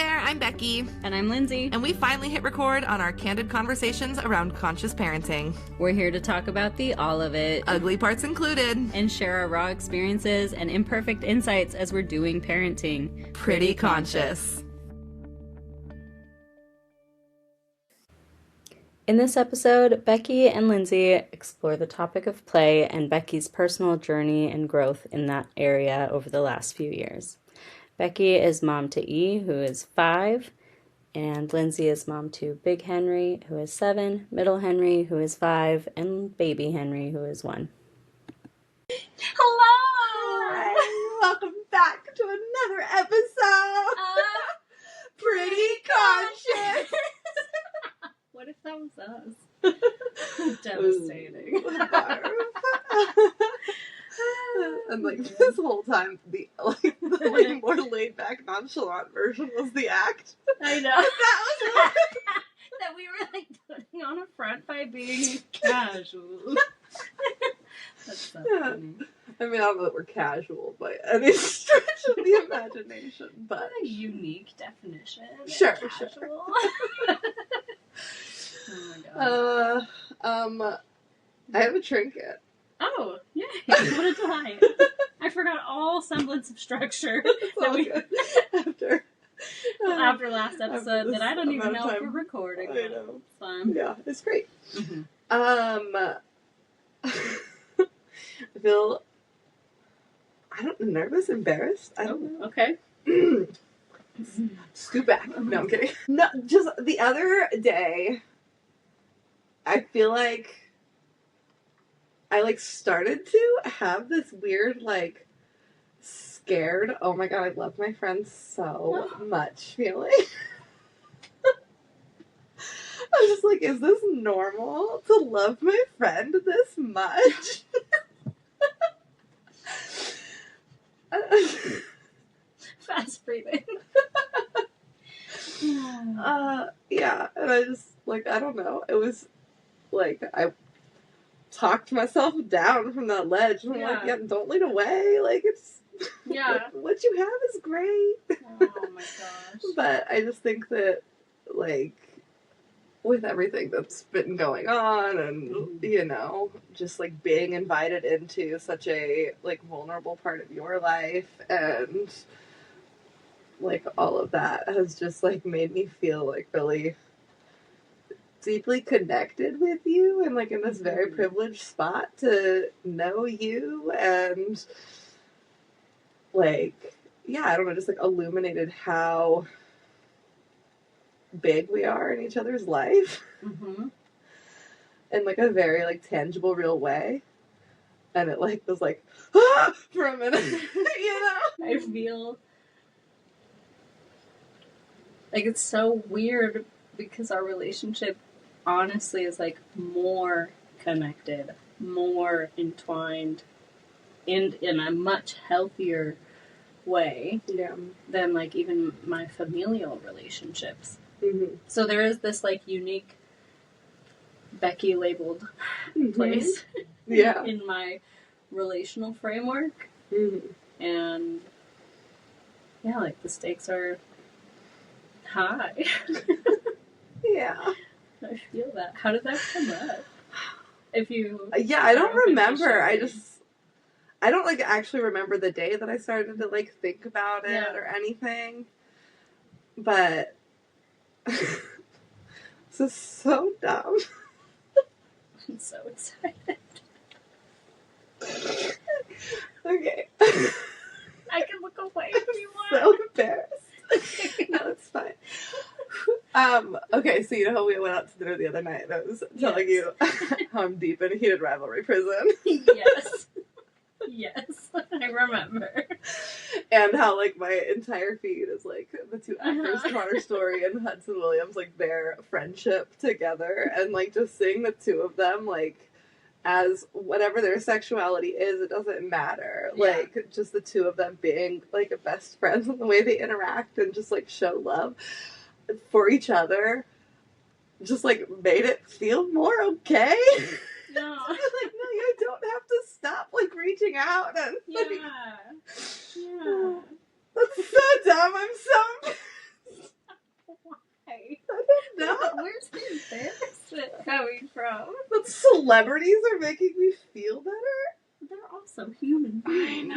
there, I'm Becky. And I'm Lindsay. And we finally hit record on our candid conversations around conscious parenting. We're here to talk about all of it. Ugly parts included. And share our raw experiences and imperfect insights as we're doing parenting. Pretty conscious. In this episode, Becky and Lindsay explore the topic of play and Becky's personal journey and growth in that area over the last few years. Becky is mom to E, who is 5, and Lindsay is mom to Big Henry, who is 7, Middle Henry, who is 5, and Baby Henry, who is 1. Hello! Hi. Welcome back to another episode of Pretty Conscious. What if that was us? Devastating. And this whole time, the more laid back, nonchalant version was the act. I know. That we were putting on a front by being casual. That's so funny. I mean, I don't know that we're casual by any stretch of the imagination, but a unique definition. Sure. Oh my god. I have a trinket. Oh, yay. What a delight. I forgot all semblance of structure after last episode that I don't even know if we're recording. I know. It's fun. Yeah, it's great. Mm-hmm. I feel, nervous, embarrassed. I don't know. Okay. Scoot back. No, I'm kidding. No, just the other day, I feel like I started to have this weird scared, oh my god, I love my friends so much feeling. I was just like, is this normal to love my friend this much? Fast breathing. Yeah, and I just, I don't know, it was, I talked myself down from that ledge, and I'm yeah, don't lead away, it's, yeah, what you have is great. Oh my gosh. But I just think that, with everything that's been going on, and, just, being invited into such a, vulnerable part of your life, and, all of that has just, made me feel, really deeply connected with you, and, in this very privileged spot to know you, and, yeah, I don't know, just, illuminated how big we are in each other's life. Mm-hmm. In, a very, tangible, real way. And it, was, for a minute, I feel it's so weird because our relationship honestly is, more connected, more entwined, and in a much healthier way than, even my familial relationships. Mm-hmm. So there is this, unique Becky labeled place in my relational framework. Mm-hmm. And, yeah, the stakes are high. Yeah. I feel that. How did that come up? If you... Yeah, I don't remember. I don't, actually remember the day that I started to, think about it or anything. But... this is so dumb. I'm so excited. Okay. I can look away if you want. So embarrassed. No, it's fine. Okay, so you know how we went out to dinner the other night and I was telling you how I'm deep in a heated rivalry prison? Yes. Yes, I remember. And how, my entire feed is, the two actors, Connor Story and Hudson Williams, their friendship together. And, just seeing the two of them, as whatever their sexuality is, it doesn't matter. Yeah. Just the two of them being, best friends and the way they interact and just, show love for each other just, made it feel more okay. No. No, you don't have to stop, reaching out and, Yeah. That's so dumb. I'm so coming from? But celebrities are making me feel better. They're also human beings.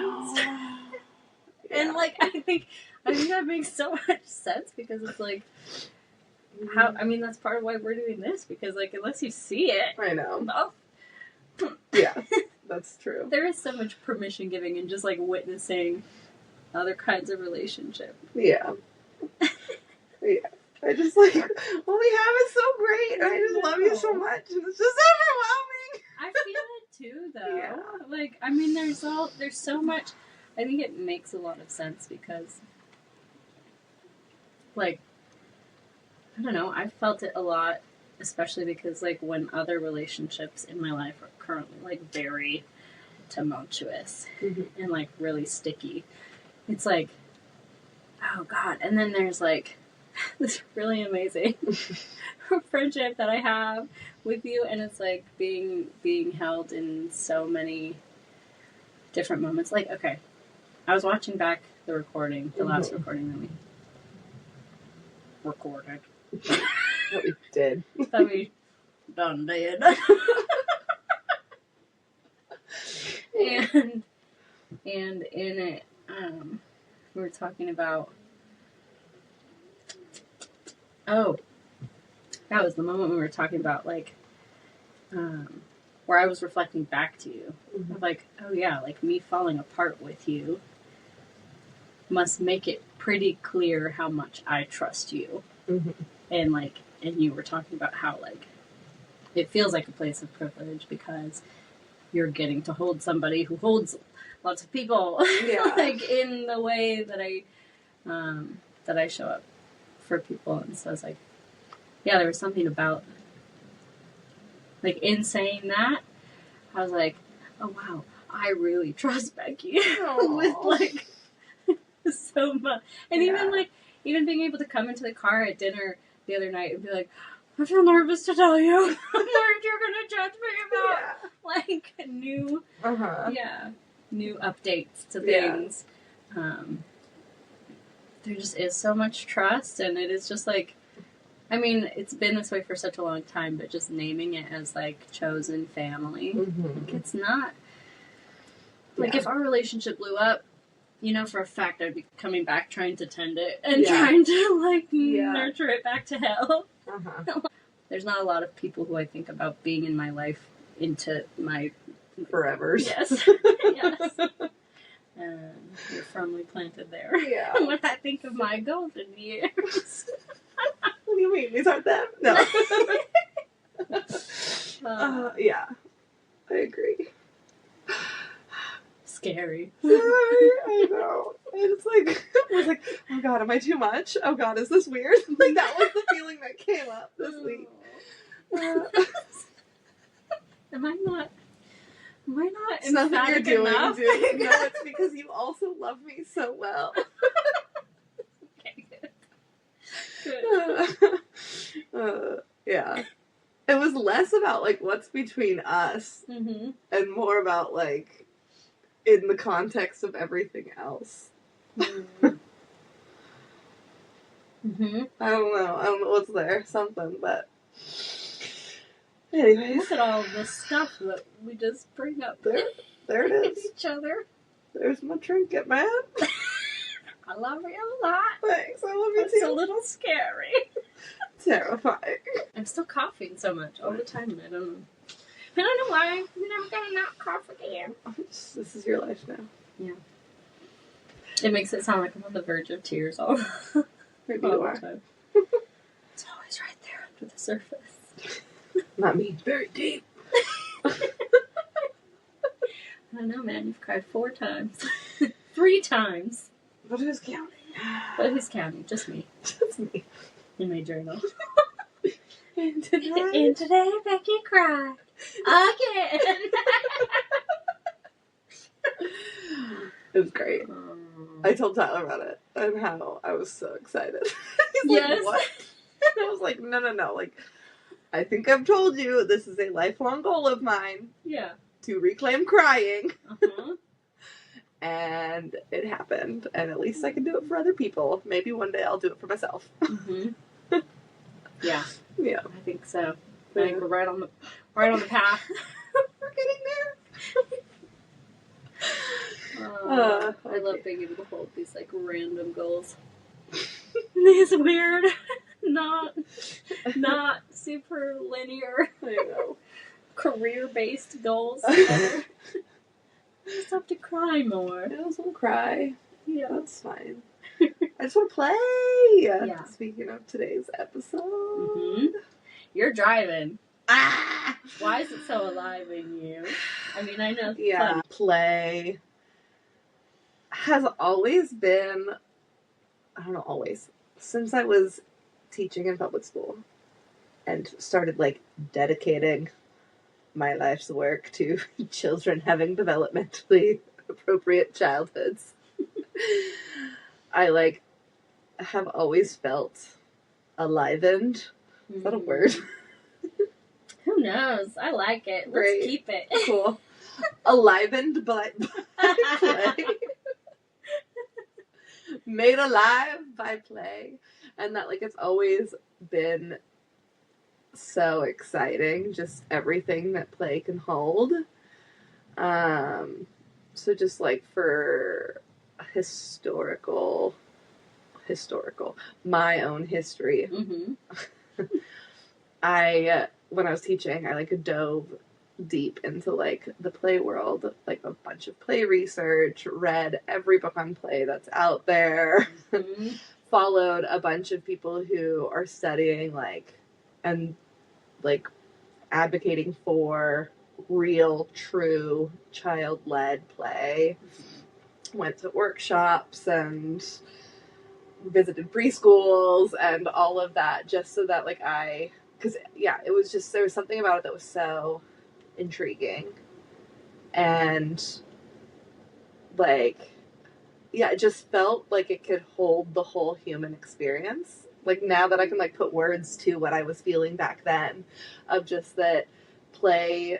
And Yeah. like I think that makes so much sense because it's like how I mean that's part of why we're doing this because like unless you see it, I know. well, Yeah, that's true. there is so much permission giving and just like witnessing other kinds of relationship. Yeah. Yeah. I just like, what we have is so great. And I just love you so much. And it's just overwhelming. I feel it too, though. Yeah. Like, I mean, there's so much. I think it makes a lot of sense because, like, I don't know. I've felt it a lot, especially because, like, when other relationships in my life are currently like very tumultuous and like really sticky. It's like, oh God. And then there's like this really amazing friendship that I have with you, and it's like being held in so many different moments. Like, okay, I was watching back the recording, the last recording that we recorded. What we did. That we done did. and in it, we were talking about. Oh, that was the moment we were talking about, like, where I was reflecting back to you. Of like, oh yeah, like me falling apart with you must make it pretty clear how much I trust you. And like, and you were talking about how like, it feels like a place of privilege because you're getting to hold somebody who holds lots of people. Yeah. Like in the way that I show up for people. And so I was like, yeah, there was something about, like, in saying that, I was like, oh wow, I really trust Becky with like so much. And even being able to come into the car at dinner the other night and be like, I feel nervous to tell you. I'm worried you're gonna judge me about like new new updates to things. There just is so much trust, and it is just like, I mean, it's been this way for such a long time, but just naming it as like chosen family, like, it's not like if our relationship blew up, you know, for a fact I'd be coming back trying to tend it and trying to like nurture it back to hell. There's not a lot of people who I think about being in my life into my Forevers. Yes. Yes. You're firmly planted there. Yeah. When I think of my golden years. What do you mean? These aren't them? No. Yeah. I agree. Scary. Sorry, I know. I just like was like, oh God, am I too much? Oh God, is this weird? Like that was the feeling that came up this week. Am I not It's nothing you're emphatic doing, enough? dude. No, it's because you also love me so well. Okay, good. Yeah. It was less about like what's between us and more about like in the context of everything else. I don't know what's there. Something, but anyways. Look at all this stuff that we just bring up There it with is. each other. There's my trinket, man. I love you a lot. Thanks, I love you It's a too. little scary. Terrifying. I'm still coughing so much all the time. I don't know why. I'm never gonna not cough again. This is your life now. It makes it sound like I'm on the verge of tears all Maybe you the are. time. It's always right there under the surface. Not me. Very deep. I don't know, man. You've cried 4 times. 3 times. But who's counting? But who's counting? Just me. Just me. In my journal. And tonight. And today, Becky cried. Again. It was great. I told Tyler about it and how I was so excited. He's Yes. like, what? I was like, no. Like, I think I've told you this is a lifelong goal of mine Yeah. to reclaim crying. Uh-huh. And it happened. And at least I can do it for other people. Maybe one day I'll do it for myself. Yeah, Yeah. I think so. I think we're right on the path. We're getting there. I love being able to hold these like random goals. These weird, not super linear, I know. career-based goals. I just have to cry more. I just want to cry. Yeah. That's fine. I just want to play. Yeah. Speaking of today's episode. Mm-hmm. You're driving. Ah! Why is it so alive in you? I mean, I know. Yeah. Play has always been, I don't know, always. Since I was teaching in public school and started like dedicating my life's work to children having developmentally appropriate childhoods. I like have always felt alivened. Is that a word? Who knows? I like it. Let's Right. keep it. Cool. Alivened by play. Made alive by play. And that like it's always been so exciting, just everything that play can hold. So just like for historical, my own history. Mm-hmm. When I was teaching, I like dove deep into like the play world, like a bunch of play research, read every book on play that's out there, Mm-hmm. followed a bunch of people who are studying like and like advocating for real, true child-led play. Went to workshops and visited preschools and all of that just so that like because it was just, there was something about it that was so intriguing and like it just felt like it could hold the whole human experience. Like now that I can like put words to what I was feeling back then of just that play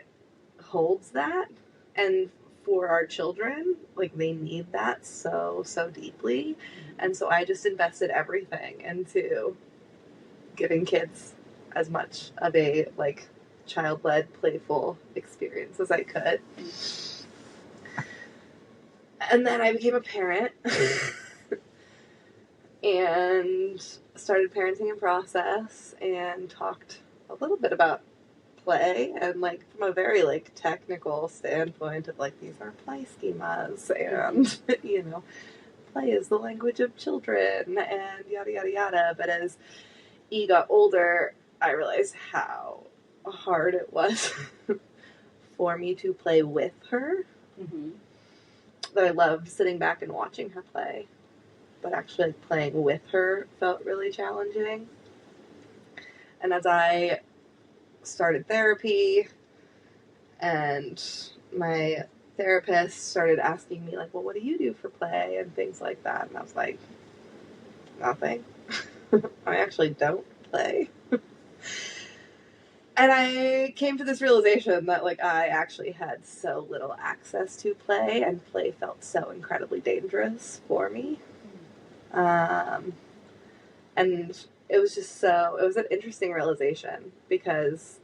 holds that, and for our children, like they need that so deeply. And so I just invested everything into giving kids as much of a like child-led playful experience as I could. And then I became a parent and started parenting in process and talked a little bit about play and like from a very like technical standpoint of like these are play schemas and you know, play is the language of children and yada yada yada. But as E got older, I realized how hard it was for me to play with her. Mm-hmm. That I loved sitting back and watching her play, but actually like, playing with her felt really challenging. And as I started therapy and my therapist started asking me like, well, what do you do for play and things like that, and I was like, nothing. I actually don't play. And I came to this realization that like I actually had so little access to play, and play felt so incredibly dangerous for me. And it was an interesting realization because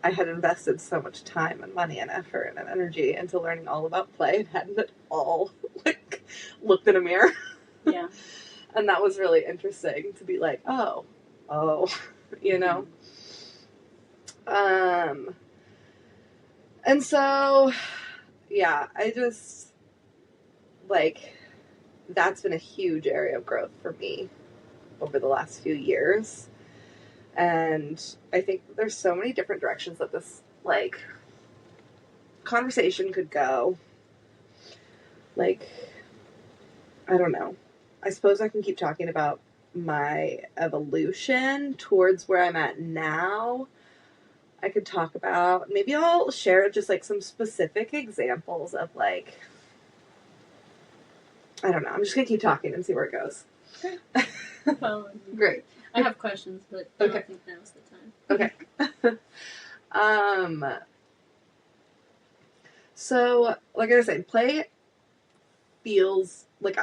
I had invested so much time and money and effort and energy into learning all about play and hadn't at all like looked in a mirror. Yeah. And that was really interesting to be like, oh, you know. And so, yeah, I just, like, that's been a huge area of growth for me over the last few years. And I think there's so many different directions that this, like, conversation could go. Like, I don't know. I suppose I can keep talking about my evolution towards where I'm at now. I could talk about, maybe I'll share just like some specific examples of like, I don't know. I'm just going to keep talking and see where it goes. Okay. Well, Great. I have questions, but I don't think now's the time. Okay. So, like I said, play feels like,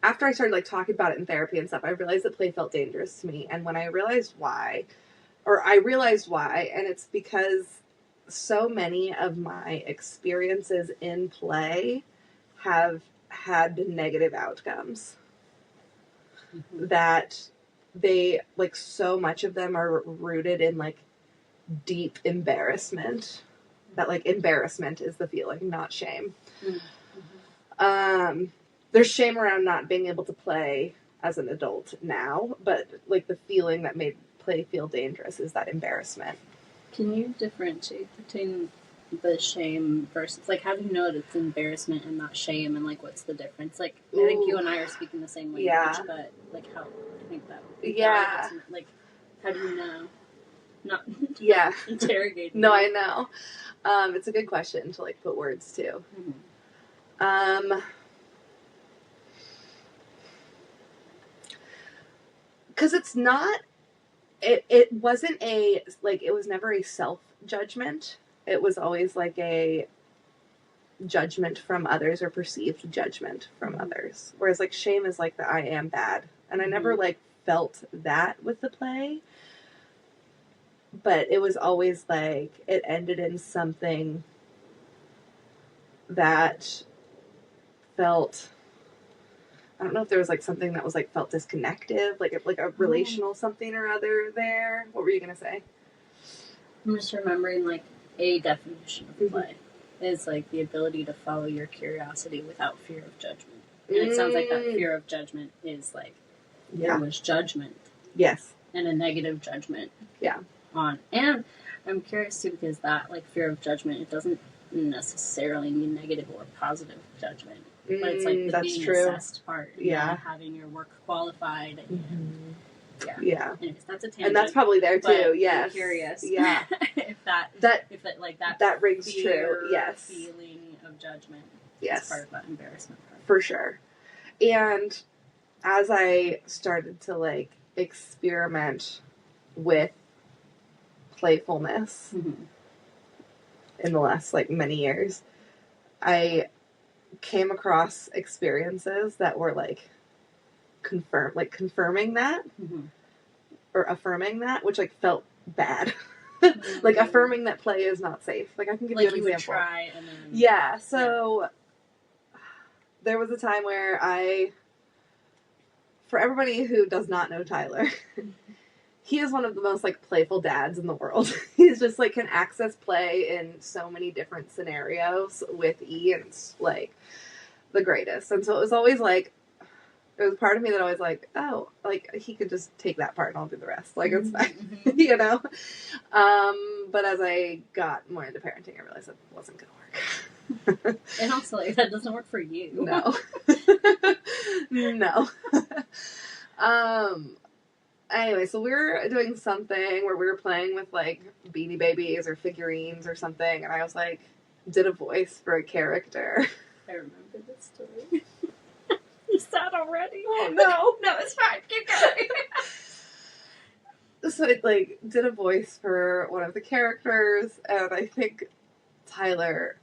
after I started like talking about it in therapy and stuff, I realized that play felt dangerous to me. And when I realized why, or I realized why, and it's because so many of my experiences in play have had negative outcomes. Mhm. That they, like, so much of them are rooted in, like, deep embarrassment. That, like, embarrassment is the feeling, not shame. Mhm. There's shame around not being able to play as an adult now, but, like, the feeling that made play feel dangerous is that embarrassment. Can you differentiate between the shame versus, like, how do you know it's embarrassment and not shame, and, like, what's the difference? Like, I think you and I are speaking the same language, Yeah. but, like, how I think that Yeah. like, how do you know? Not Yeah. interrogating. No, you. I know. It's a good question to, like, put words to. Mhm. Because it's not, it wasn't a, like, it was never a self-judgment. It was always, like, a judgment from others, or perceived judgment from Mhm. others. Whereas, like, shame is, like, the I am bad. And I never, Mhm. like, felt that with the play. But it was always, like, it ended in something that felt, I don't know if there was, like, something that was, like, felt disconnected, like a relational something or other there. What were you gonna say? I'm just remembering, like, a definition of Mhm. play is, like, the ability to follow your curiosity without fear of judgment. And it sounds like that fear of judgment is, like, Yeah. there was judgment Yes. and a negative judgment. Yeah. On. And I'm curious too, because that, like, fear of judgment, it doesn't necessarily mean negative or positive judgment. But it's like the That's being true. assessed part. And Yeah. having your work qualified. And Yeah. Anyways, that's a tangent. And that's probably there too. But Yes. I'm curious. Yeah. if that like that rings fear, true. Yes. feeling of judgment. Yes. Is part of that embarrassment part. For sure. And as I started to, like, experiment with playfulness Mm-hmm. in the last, like, many years, I came across experiences that were, like, confirming that, Mm-hmm. or affirming that, which, like, felt bad. Like, affirming that play is not safe. Like, I can give Like, you an you example. would try and then... Yeah, so there was a time where for everybody who does not know Tyler, he is one of the most, like, playful dads in the world. He's just, like, can access play in so many different scenarios with E, and it's, like, the greatest. And so it was always, like, there was part of me that always, like, oh, like, he could just take that part and I'll do the rest. Like, it's fine, Mm-hmm. you know? But as I got more into parenting, I realized it wasn't going to work. And also, like, that doesn't work for you. No. No. Anyway, so we were doing something where we were playing with, like, Beanie Babies or figurines or something, and I was, like, did a voice for a character. I remember this story. You sad already? Oh, no. No, it's fine. Keep going. So I, like, did a voice for one of the characters, and I think Tyler,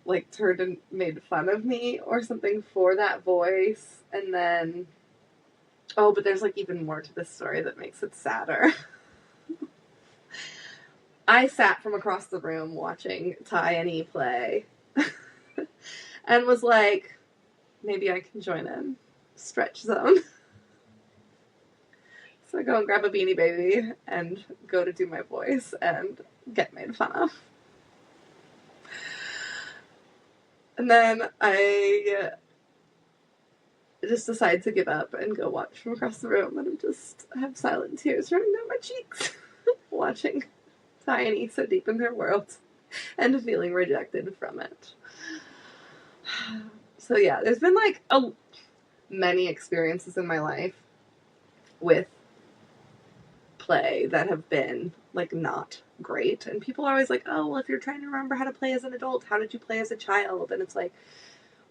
like, turned and made fun of me or something for that voice, and then... Oh, but there's, like, even more to this story that makes it sadder. I sat from across the room watching Ty and E play and was like, maybe I can join in. Stretch zone. So I go and grab a Beanie Baby and go to do my voice and get made fun of. And then I just decide to give up and go watch from across the room, and I have silent tears running down my cheeks watching Ty and E so deep in their world and feeling rejected from it. So yeah, there's been, like, many experiences in my life with play that have been, like, not great, and people are always like, oh, well, if you're trying to remember how to play as an adult, how did you play as a child? And it's like,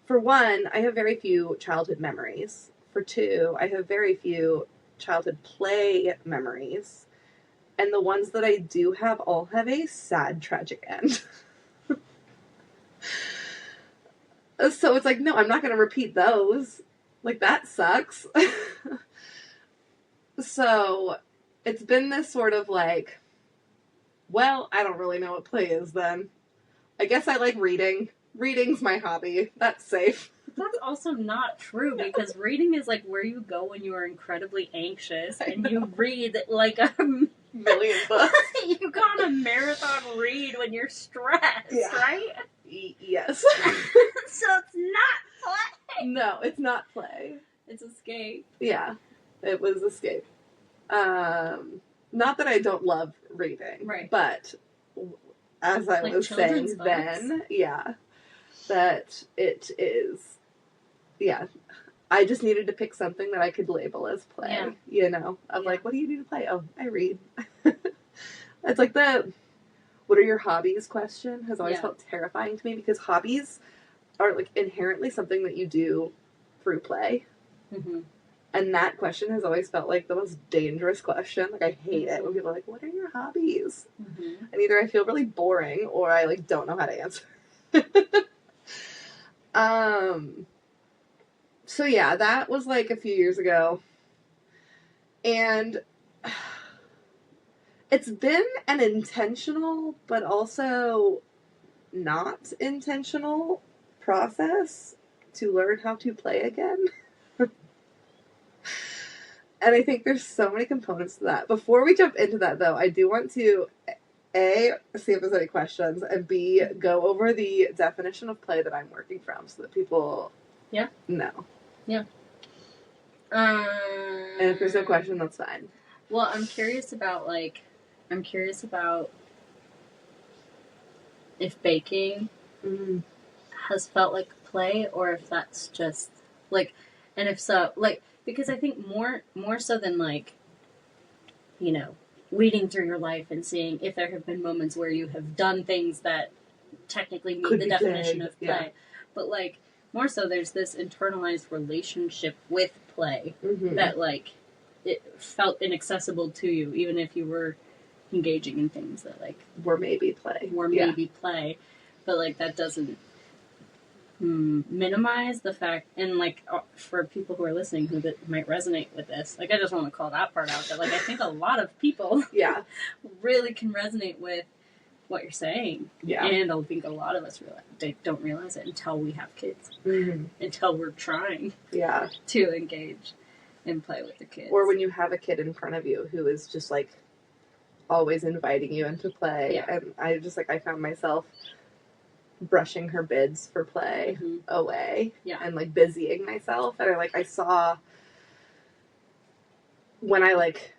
for one, I have very few childhood memories. For two, I have very few childhood play memories. And the ones that I do have all have a sad, tragic end. So it's like, no, I'm not going to repeat those. Like, that sucks. So it's been this sort of, like, Well, I don't really know what play is then. I guess I like reading. Reading's my hobby. That's safe. That's also not true because reading is like where you go when you are incredibly anxious and you read like a Million books. you go on a marathon read when you're stressed, Yeah. right? Yes. So it's not play. No, it's not play. It's escape. Yeah, it was escape. Not that I don't love reading, Right. but as I Like was children's saying books? then, yeah, that it is, yeah. I just needed to pick something that I could label as play. Yeah. You know, I'm Yeah. like, what do you do to play? Oh, I read. It's like the what are your hobbies question has always Yeah. felt terrifying to me because hobbies are like inherently something that you do through play. Mm-hmm. And that question has always felt like the most dangerous question. Like, I hate it when people are like, what are your hobbies? Mm-hmm. And either I feel really boring or I, like, don't know how to answer. So, yeah, that was, like, a few years ago. And it's been an intentional, but also not intentional process to learn how to play again. And I think there's so many components to that. Before we jump into that, though, I do want to, A, see if there's any questions, and B, go over the definition of play that I'm working from so that people know. And if there's no question, that's fine. Well, I'm curious about if baking has felt like play or if that's just like, and if so, like, because I think more so than like, you know, weeding through your life and seeing if there have been moments where you have done things that technically meet Could the be definition play, of play. yeah. But like more so there's this internalized relationship with play Mm-hmm. that like it felt inaccessible to you even if you were engaging in things that like Or maybe play. were Yeah. maybe play, but like that doesn't minimize the fact, and like for people who are listening who might resonate with this, like I just want to call that part out that like I think a lot of people Yeah. really can resonate with what you're saying, Yeah. and I think a lot of us don't realize it until we have kids, Mm-hmm. until we're trying Yeah. to engage and play with the kids, Or when you have a kid in front of you who is just like always inviting you into play. Yeah. And I just like, I found myself brushing her bids for play Mhm. away Yeah. and like busying myself. And I saw when I like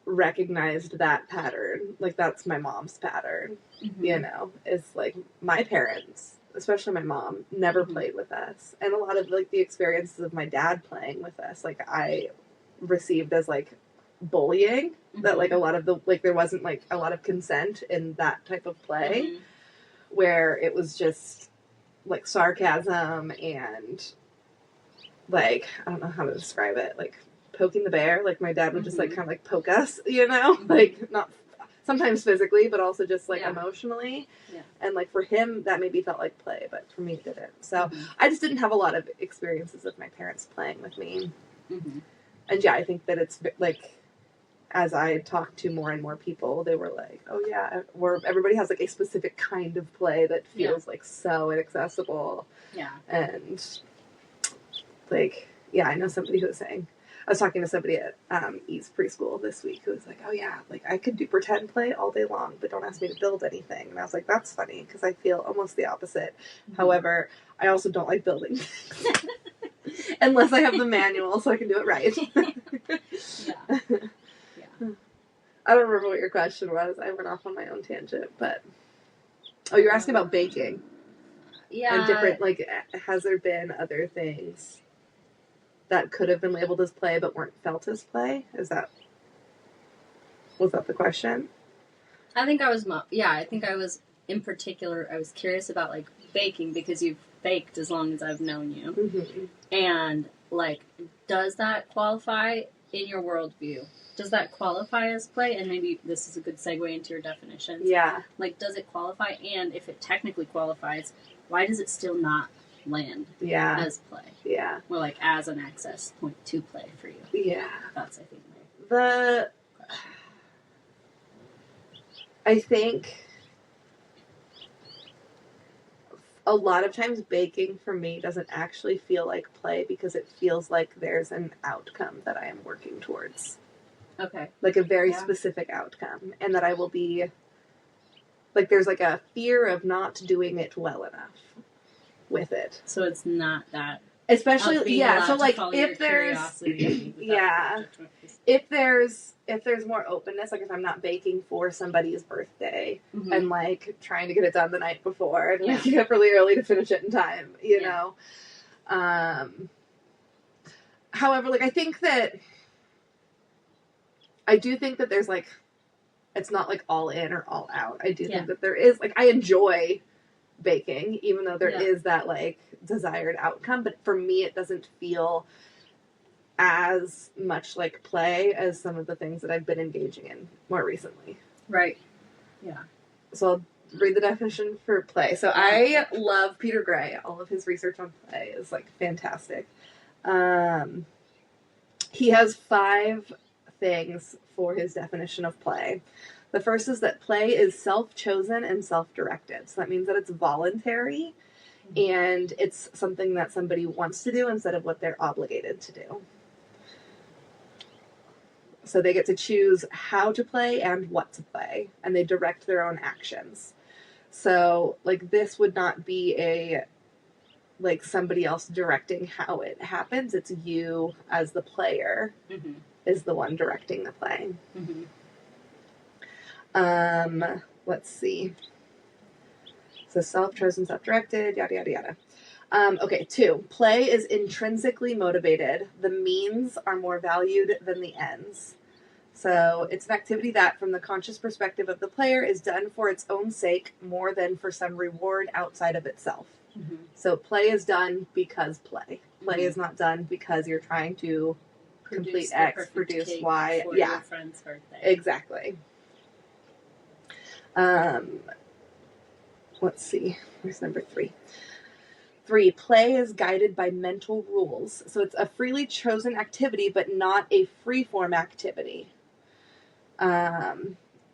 recognized that pattern, like that's my mom's pattern, Mhm. you know, is like my parents, especially my mom, never Mhm. played with us. And a lot of like the experiences of my dad playing with us, like I received as like bullying, that like a lot of the, like there wasn't like a lot of consent in that type of play, Mhm. where it was just like sarcasm and like, I don't know how to describe it, like poking the bear. Like my dad would just like Mhm. kind of like poke us, you know, Mhm. like not sometimes physically, but also just like Yeah. emotionally. Yeah. And like for him, that maybe felt like play, but for me, it didn't. So Mhm. I just didn't have a lot of experiences of my parents playing with me. Mhm. And yeah, I think that it's like, as I talked to more and more people, they were like, oh yeah, where everybody has like a specific kind of play that feels like so inaccessible. Yeah. And like, yeah, I know somebody who was saying, I was talking to somebody at East Preschool this week who was like, oh yeah, like I could do pretend play all day long, but don't ask me to build anything. And I was like, that's funny because I feel almost the opposite. Mhm. However, I also don't like building things. Unless I have the manual so I can do it right. Yeah. Yeah. I don't remember what your question was. I went off on my own tangent, but oh, you're asking about baking Yeah. and different. Like, has there been other things that could have been labeled as play but weren't felt as play? Was that the question? I think I was, I think I was, in particular, I was curious about, like, baking because you've baked as long as I've known you. Mm-hmm. And, like, does that qualify in your worldview? Does that qualify as play? And maybe this is a good segue into your definitions. Yeah. Like, does it qualify? And if it technically qualifies, why does it still not land Yeah. as play? Yeah. Or, like, as an access point to play for you? Yeah. That's, I think, my... I think a lot of times baking for me doesn't actually feel like play because it feels like there's an outcome that I am working towards. Okay. Like a very Yeah. specific outcome. And that I will be, like, there's like a fear of not doing it well enough with it. So it's not that. Especially, being yeah, allowed so to like follow your if there's, curiosity without yeah, judgment. if there's more openness, like if I'm not baking for somebody's birthday Mhm. and like trying to get it done the night before and Yeah. waking up really early to finish it in time, you Yeah. know. However, like I do think that there's like, it's not like all in or all out. I do Yeah. think that there is, like, I enjoy baking, even though there Yeah. is that like desired outcome, but for me it doesn't feel as much like play as some of the things that I've been engaging in more recently. Right. Yeah. So I'll read the definition for play. So I love Peter Gray. All of his research on play is like fantastic. He has 5 things for his definition of play. The first is that play is self-chosen and self-directed. So that means that it's voluntary and it's something that somebody wants to do instead of what they're obligated to do. So they get to choose how to play and what to play, and they direct their own actions. So, like, this would not be like somebody else directing how it happens. It's you as the player Mm-hmm. is the one directing the play. Mm-hmm. Let's see. So self-chosen, self-directed, yada, yada, yada. Okay, 2. Play is intrinsically motivated. The means are more valued than the ends. So it's an activity that, from the conscious perspective of the player, is done for its own sake more than for some reward outside of itself. Mm-hmm. So play is done because play. Play Mhm. is not done because you're trying to complete the X, perfect produce cake Y. for Yeah, your friend's birthday. exactly. Let's see. Where's number 3? 3, play is guided by mental rules. So it's a freely chosen activity, but not a free-form activity.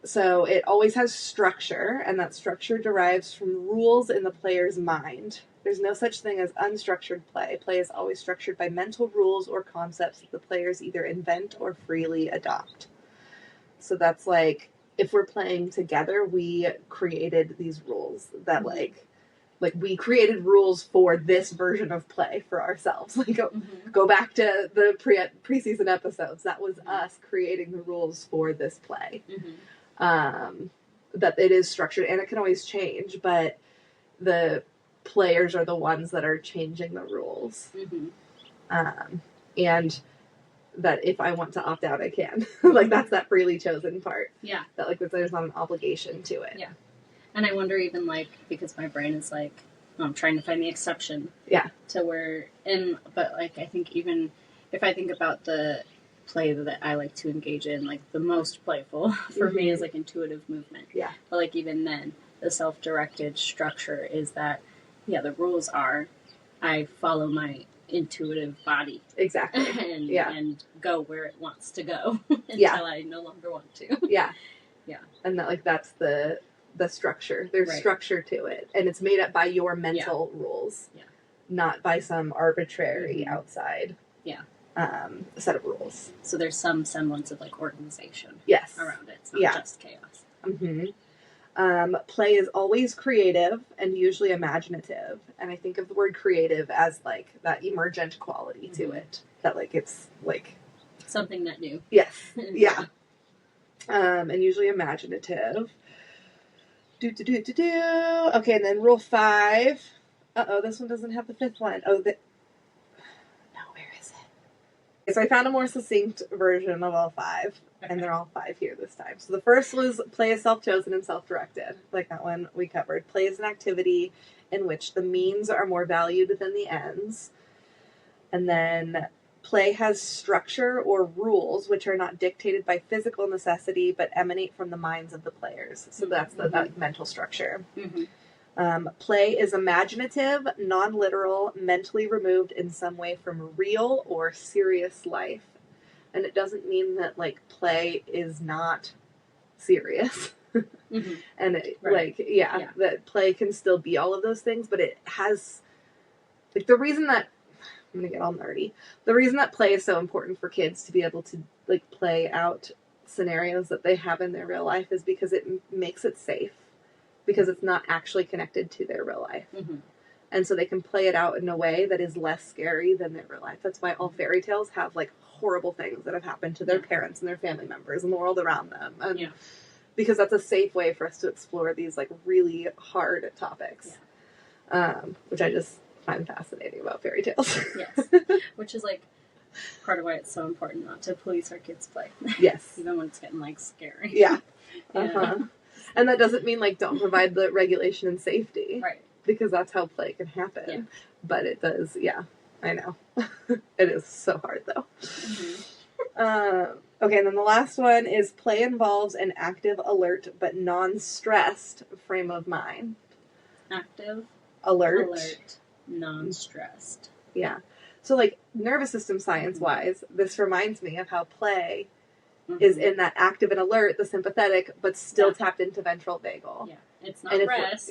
So it always has structure, and that structure derives from rules in the player's mind. There's no such thing as unstructured play. Play is always structured by mental rules or concepts that the players either invent or freely adopt. So that's like, if we're playing together, we created these rules that Mhm. like we created rules for this version of play for ourselves. Like Mm-hmm. go back to the preseason episodes. That was us creating the rules for this play. Mm-hmm. That it is structured and it can always change, but the players are the ones that are changing the rules. Mm-hmm. And that if I want to opt out, I can. Like, that's that freely chosen part. Yeah. That, like, there's not an obligation to it. Yeah. And I wonder, even like, because my brain is like, I'm trying to find the exception. Yeah. To where, but like, I think even if I think about the play that I like to engage in, like the most playful for me is like intuitive movement. Yeah. But like, even then, the self-directed structure is that, yeah, the rules are I follow my intuitive body Exactly. and go where it wants to go until Yeah. I no longer want to. Yeah. Yeah. And that, like, that's the structure. There's Right. structure to it. And it's made up by your mental rules. Yeah. Not by some arbitrary Mhm. outside Yeah. Set of rules. So there's some semblance of like organization Yes. around it. It's not Yeah. just chaos. Mm-hmm. Play is always creative and usually imaginative. And I think of the word creative as like that emergent quality to Mhm. it. That like it's like, Something that new. yes. Yeah. And usually imaginative. Okay, and then rule 5. This one doesn't have the 5th one. No, where is it? So I found a more succinct version of all 5, and they're all 5 here this time. So the first was play is self-chosen and self-directed. Like that one we covered. Play is an activity in which the means are more valued than the ends. And then play has structure or rules which are not dictated by physical necessity but emanate from the minds of the players. So that's that mental structure. Mm-hmm. Play is imaginative, non-literal, mentally removed in some way from real or serious life. And it doesn't mean that like play is not serious. Mm-hmm. And it, Right. Yeah. that play can still be all of those things, but it has, like, the reason that, I'm gonna get all nerdy, the reason that play is so important for kids to be able to, like, play out scenarios that they have in their real life is because it makes it safe, because it's not actually connected to their real life. Mm-hmm. And so they can play it out in a way that is less scary than their real life. That's why all fairy tales have, like, horrible things that have happened to their parents and their family members and the world around them. And because that's a safe way for us to explore these, like, really hard topics. Which I just find fascinating about fairy tales. Yes. Which is, like, part of why it's so important not to police our kids' play. Yes. Even when it's getting, like, scary. Yeah. Yeah. And that doesn't mean, like, don't provide the regulation and safety. Right. Because that's how play can happen. Yeah. But it does, I know. It is so hard, though. Mm-hmm. Okay, and then the last one is play involves an active, alert, but non-stressed frame of mind. Active, Alert. non-stressed. Yeah. So, like, nervous system science-wise, this reminds me of how play is in that active and alert, the sympathetic, but still tapped into ventral vagal. Yeah. It's not rest.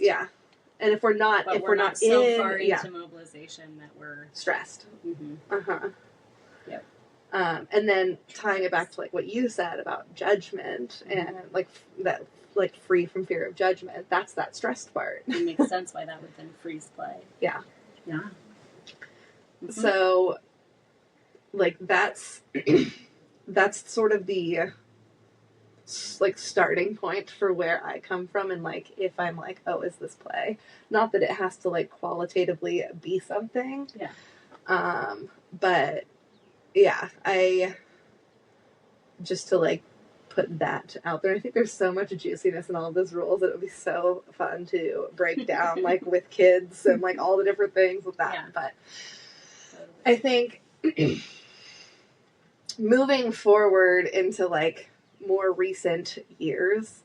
And if we're not, But if we're not so in, far into mobilization that we're stressed. Mm-hmm. Yep. And then tying it back to, like, what you said about judgment and, like, that, like, free from fear of judgment, that's that stressed part. It makes sense why that would then freeze play. Yeah. Yeah. Mm-hmm. So, like, that's sort of the, like, starting point for where I come from, and, like, if I'm like, oh, is this play? Not that it has to, like, qualitatively be something. Yeah. But yeah, I just to, like, put that out there. I think there's so much juiciness in all of those rules that it would be so fun to break down, like, with kids and, like, all the different things with that. Yeah. But I think moving forward into, like, more recent years,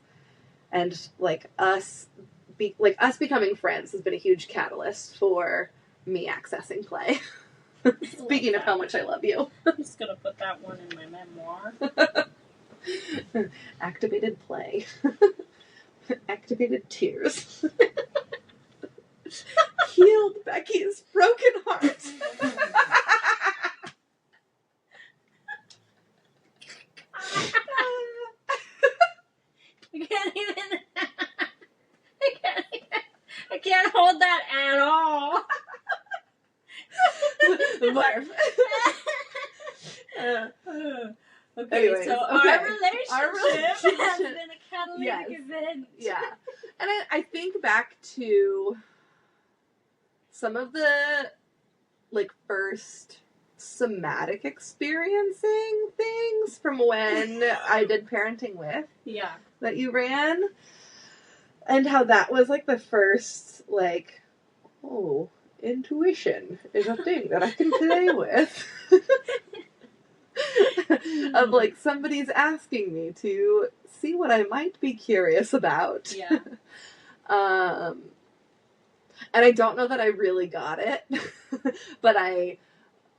and, like, us becoming friends has been a huge catalyst for me accessing play. Speaking of how much I love you. I'm just gonna put that one in my memoir. Activated play. Activated tears. Healed Becky's broken heart. I can't even. I can't hold that at all. Barf. Okay, Anyways, so okay. our relationship has been a catalytic Yes. event. Yeah. And I think back to some of the, like, first somatic experiencing things from when I did parenting with Yeah. that you ran, and how that was, like, the first, like, oh, intuition is a thing that I can play with. Of, like, somebody's asking me to see what I might be curious about. Yeah. And I don't know that I really got it, but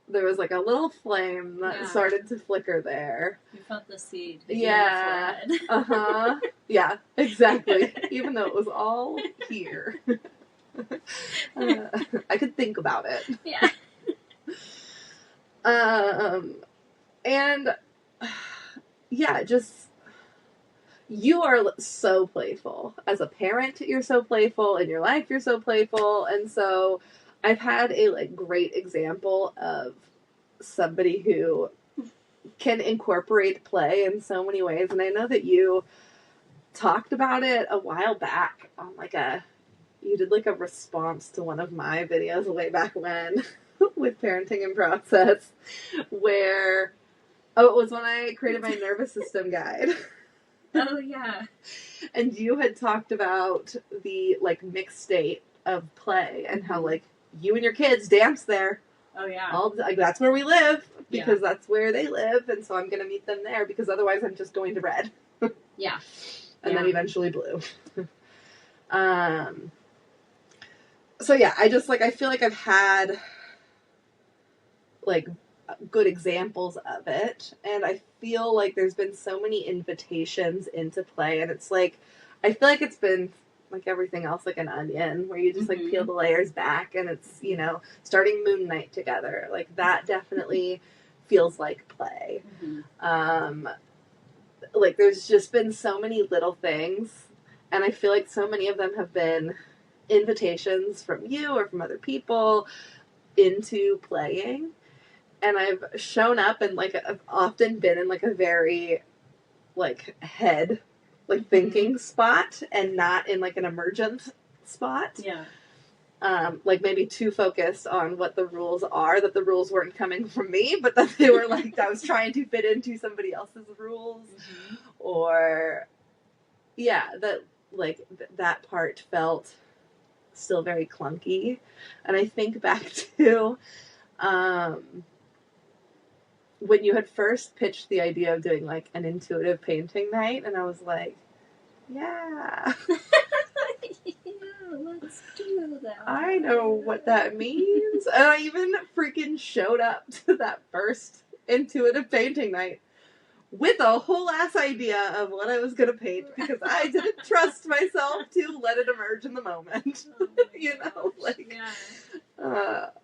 there was, like, a little flame that started to flicker there. You felt the seed. Yeah. In your forehead. Yeah, exactly. Even though it was all here. I could think about it. Yeah. And yeah, just, you are so playful. As a parent, you're so playful. In your life, you're so playful. And so I've had a, like, great example of somebody who can incorporate play in so many ways. And I know that you talked about it a while back on, like, you did, like, a response to one of my videos way back when with Parenting in Process, where, it was when I created my nervous system guide. Oh, yeah. And you had talked about the, like, mixed state of play and how, like, you and your kids dance there. Oh, yeah. Like, that's where we live, because that's where they live, and so I'm going to meet them there, because otherwise I'm just going to red. Yeah. And then eventually blue. So yeah, I just, like, I feel like I've had, like, good examples of it, and I feel like there's been so many invitations into play, and it's like, I feel like it's been like everything else, like an onion, where you just like peel the layers back, and it's, you know, starting Moon Knight together. Like that definitely feels like play. Like there's just been so many little things, and I feel like so many of them have been invitations from you or from other people into playing. And I've shown up and like I've often been in like a very like head like thinking spot and not in like an emergent spot. Yeah. Like maybe too focused on what the rules are, that the rules weren't coming from me, but that they were like I was trying to fit into somebody else's rules. Or yeah, that like that part felt still very clunky. And I think back to when you had first pitched the idea of doing like an intuitive painting night, and I was like, yeah. Let's do that. I know what that means. And I even freaking showed up to that first intuitive painting night with a whole ass idea of what I was going to paint because I didn't trust myself to let it emerge in the moment. You know, like,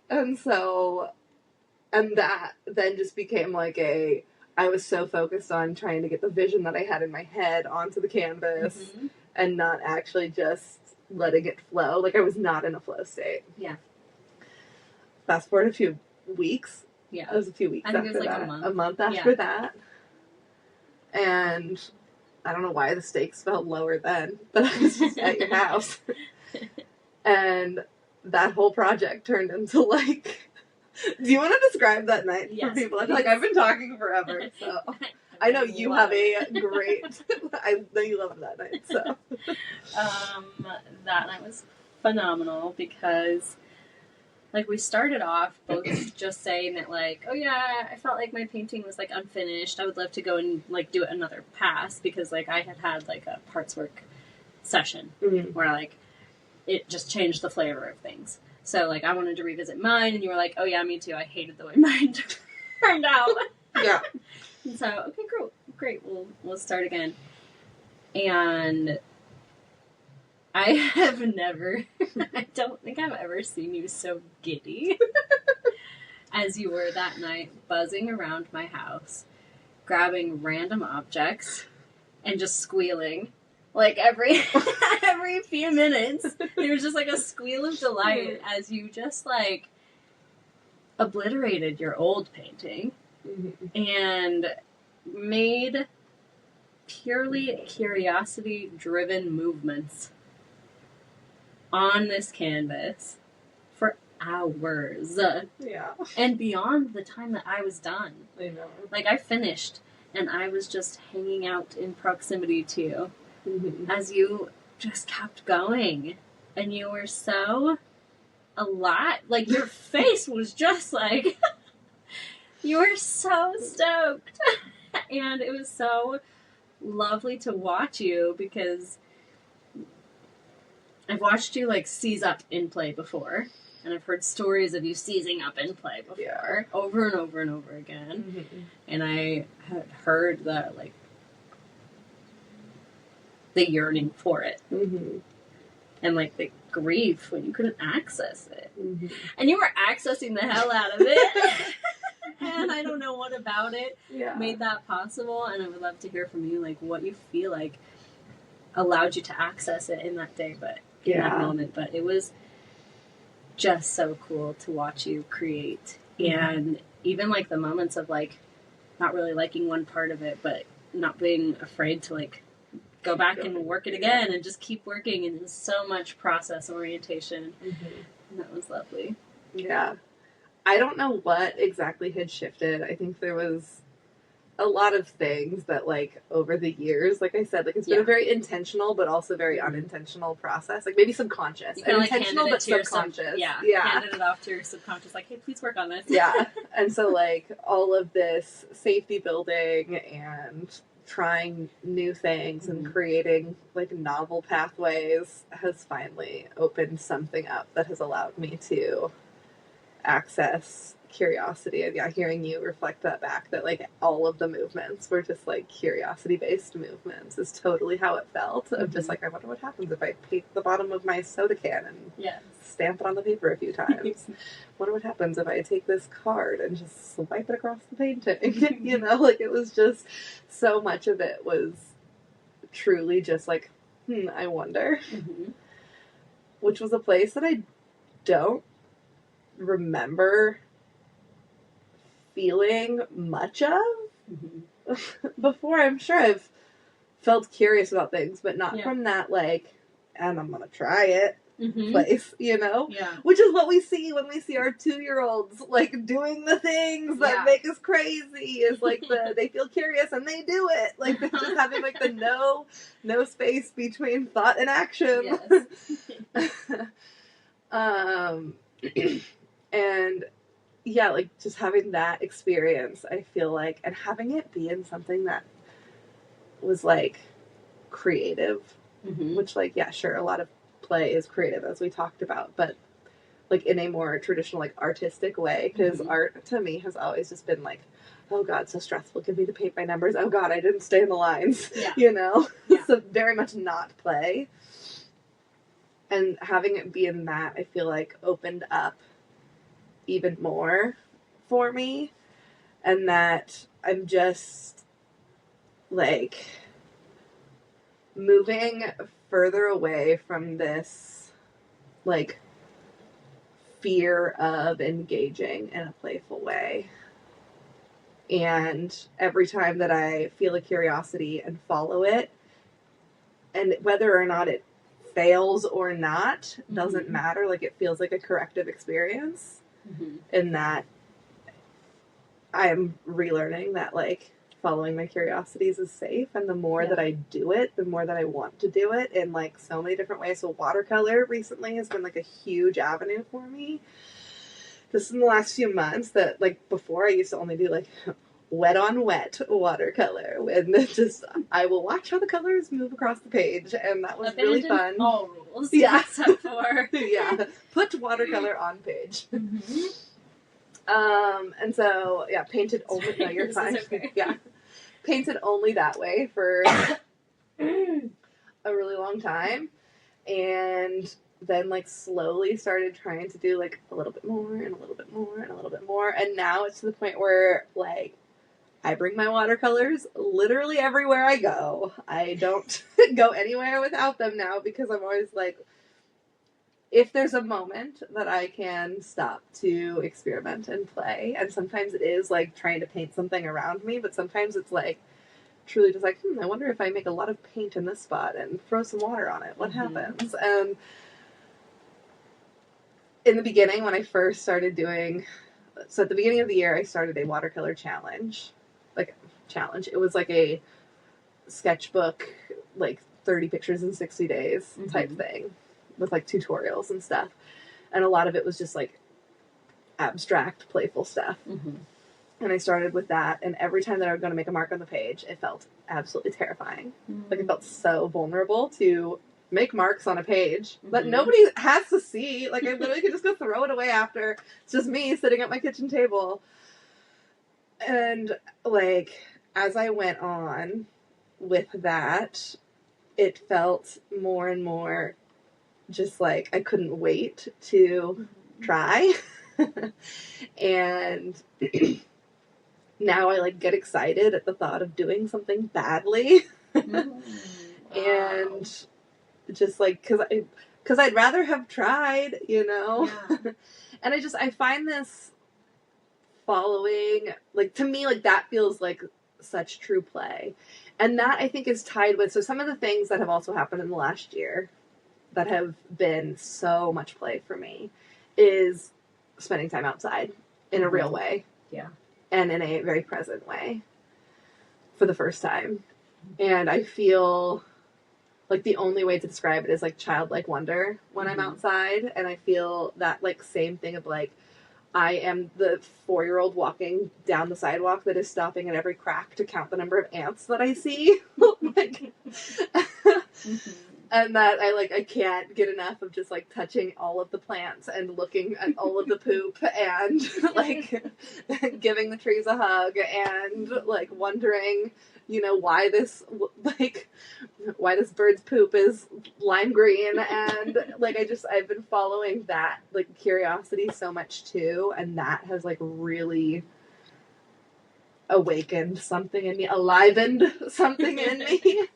and so, and that then just became like I was so focused on trying to get the vision that I had in my head onto the canvas and not actually just letting it flow. Like I was not in a flow state. Yeah. Fast forward a few weeks. Yeah. It was a few weeks I think after it was like that. a month. A month after that. And I don't know why the stakes felt lower then, but I was just at your house. And that whole project turned into like, do you want to describe that night for people? I feel like I've been talking forever, so I know you have a great, I know you loved that night, so. That night was phenomenal because like we started off both just saying that like, oh yeah, I felt like my painting was like unfinished. I would love to go and like do it another pass because like I had like a parts work session where like it just changed the flavor of things. So like I wanted to revisit mine, and you were like, oh yeah, me too. I hated the way mine turned out. Yeah. And so okay, great. We'll start again. And I have never, I don't think I've ever seen you so giddy as you were that night, buzzing around my house, grabbing random objects, and just squealing. Like every few minutes, there was just like a squeal of delight as you just like obliterated your old painting and made purely curiosity-driven movements on this canvas for hours. Yeah. And beyond the time that I was done. I know. Like, I finished, and I was just hanging out in proximity to you as you just kept going. And you were so alive. Like, your face was just like... you were so stoked. And it was so lovely to watch you because... I've watched you, like, seize up in play before, and I've heard stories of you seizing up in play before, over and over and over again, and I had heard that, like, the yearning for it, and, like, the grief when you couldn't access it, and you were accessing the hell out of it, and I don't know what about it made that possible, and I would love to hear from you, like, what you feel like allowed you to access it in that day, but... in that moment, but it was just so cool to watch you create, and even like the moments of like not really liking one part of it, but not being afraid to like go back and work it again and just keep working, and there's so much process orientation, and that was lovely. Yeah. I don't know what exactly had shifted. I think there was a lot of things that, like, over the years, like I said, like, it's been a very intentional but also very unintentional process. Like, maybe subconscious. You kinda, like, intentional but handed subconscious. handed it off to your subconscious, like, hey, please work on this. Yeah. And so, like, all of this safety building and trying new things and creating, like, novel pathways has finally opened something up that has allowed me to access curiosity. And yeah, hearing you reflect that back, that like all of the movements were just like curiosity based movements, is totally how it felt. Of just like, I wonder what happens if I paint the bottom of my soda can and Yes. stamp it on the paper a few times. Wonder what happens if I take this card and just swipe it across the painting. You know, like it was just, so much of it was truly just like, I wonder. Mm-hmm. Which was a place that I don't remember feeling much of Mm-hmm. before. I'm sure I've felt curious about things, but not Yeah. from that like, and I'm gonna try it Mm-hmm. place, you know? Yeah. Which is what we see when we see our 2-year-olds like doing the things that Yeah. make us crazy. Is like they feel curious and they do it. Like they're just having like the no space between thought and action. Yes. And yeah, like just having that experience, I feel like, and having it be in something that was like creative, Mm-hmm. which like, yeah, sure, a lot of play is creative as we talked about, but like in a more traditional like artistic way, because Mhm. art to me has always just been like, oh god, so stressful, give me to paint by numbers, oh god, I didn't stay in the lines. Yeah. You know. Yeah. So very much not play, and having it be in that, I feel like opened up even more for me, and that I'm just like moving further away from this like fear of engaging in a playful way. And every time that I feel a curiosity and follow it, and whether or not it fails or not doesn't Mhm. matter, like it feels like a corrective experience, Mm-hmm. in that I'm relearning that like following my curiosities is safe, and the more Yeah. that I do it, the more that I want to do it in like so many different ways. So watercolor recently has been like a huge avenue for me. Just in the last few months, that like before I used to only do like wet on wet watercolor, and it just I will watch how the colors move across the page, and that was really fun. All rules. Yeah. Except for. Yeah, put watercolor on page. Mm-hmm. And so yeah, painted only. No, you're This is fine. okay. Yeah, painted only that way for a really long time, and then like slowly started trying to do like a little bit more and a little bit more and a little bit more, and now it's to the point where like I bring my watercolors literally everywhere I go. I don't go anywhere without them now, because I'm always like, if there's a moment that I can stop to experiment and play, and sometimes it is like trying to paint something around me, but sometimes it's like truly just like, I wonder if I make a lot of paint in this spot and throw some water on it, what happens? And in the beginning, when I first started doing, so at the beginning of the year, I started a watercolor challenge. It was like a sketchbook, like 30 pictures in 60 days type thing, with like tutorials and stuff. And a lot of it was just like abstract, playful stuff. Mm-hmm. And I started with that, and every time that I was going to make a mark on the page, it felt absolutely terrifying. Like, it felt so vulnerable to make marks on a page that Mhm. nobody has to see. Like, I literally could just go throw it away after. It's just me sitting at my kitchen table. And, like, as I went on with that, it felt more and more just like I couldn't wait to try. And now I like get excited at the thought of doing something badly. And just like, because I'd rather have tried, you know. Yeah. And I find this following, like, to me, like, that feels like such true play. And that I think is tied with, so some of the things that have also happened in the last year that have been so much play for me is spending time outside in a real way. Yeah. And in a very present way for the first time. And I feel like the only way to describe it is like childlike wonder when I'm outside. And I feel that like same thing of like, I am the 4-year-old walking down the sidewalk that is stopping at every crack to count the number of ants that I see. Like, And that I can't get enough of just like touching all of the plants and looking at all of the poop and like giving the trees a hug and like wondering, why this bird's poop is lime green. And like I've been following that like curiosity so much too, and that has like really awakened something in me, alivened something in me.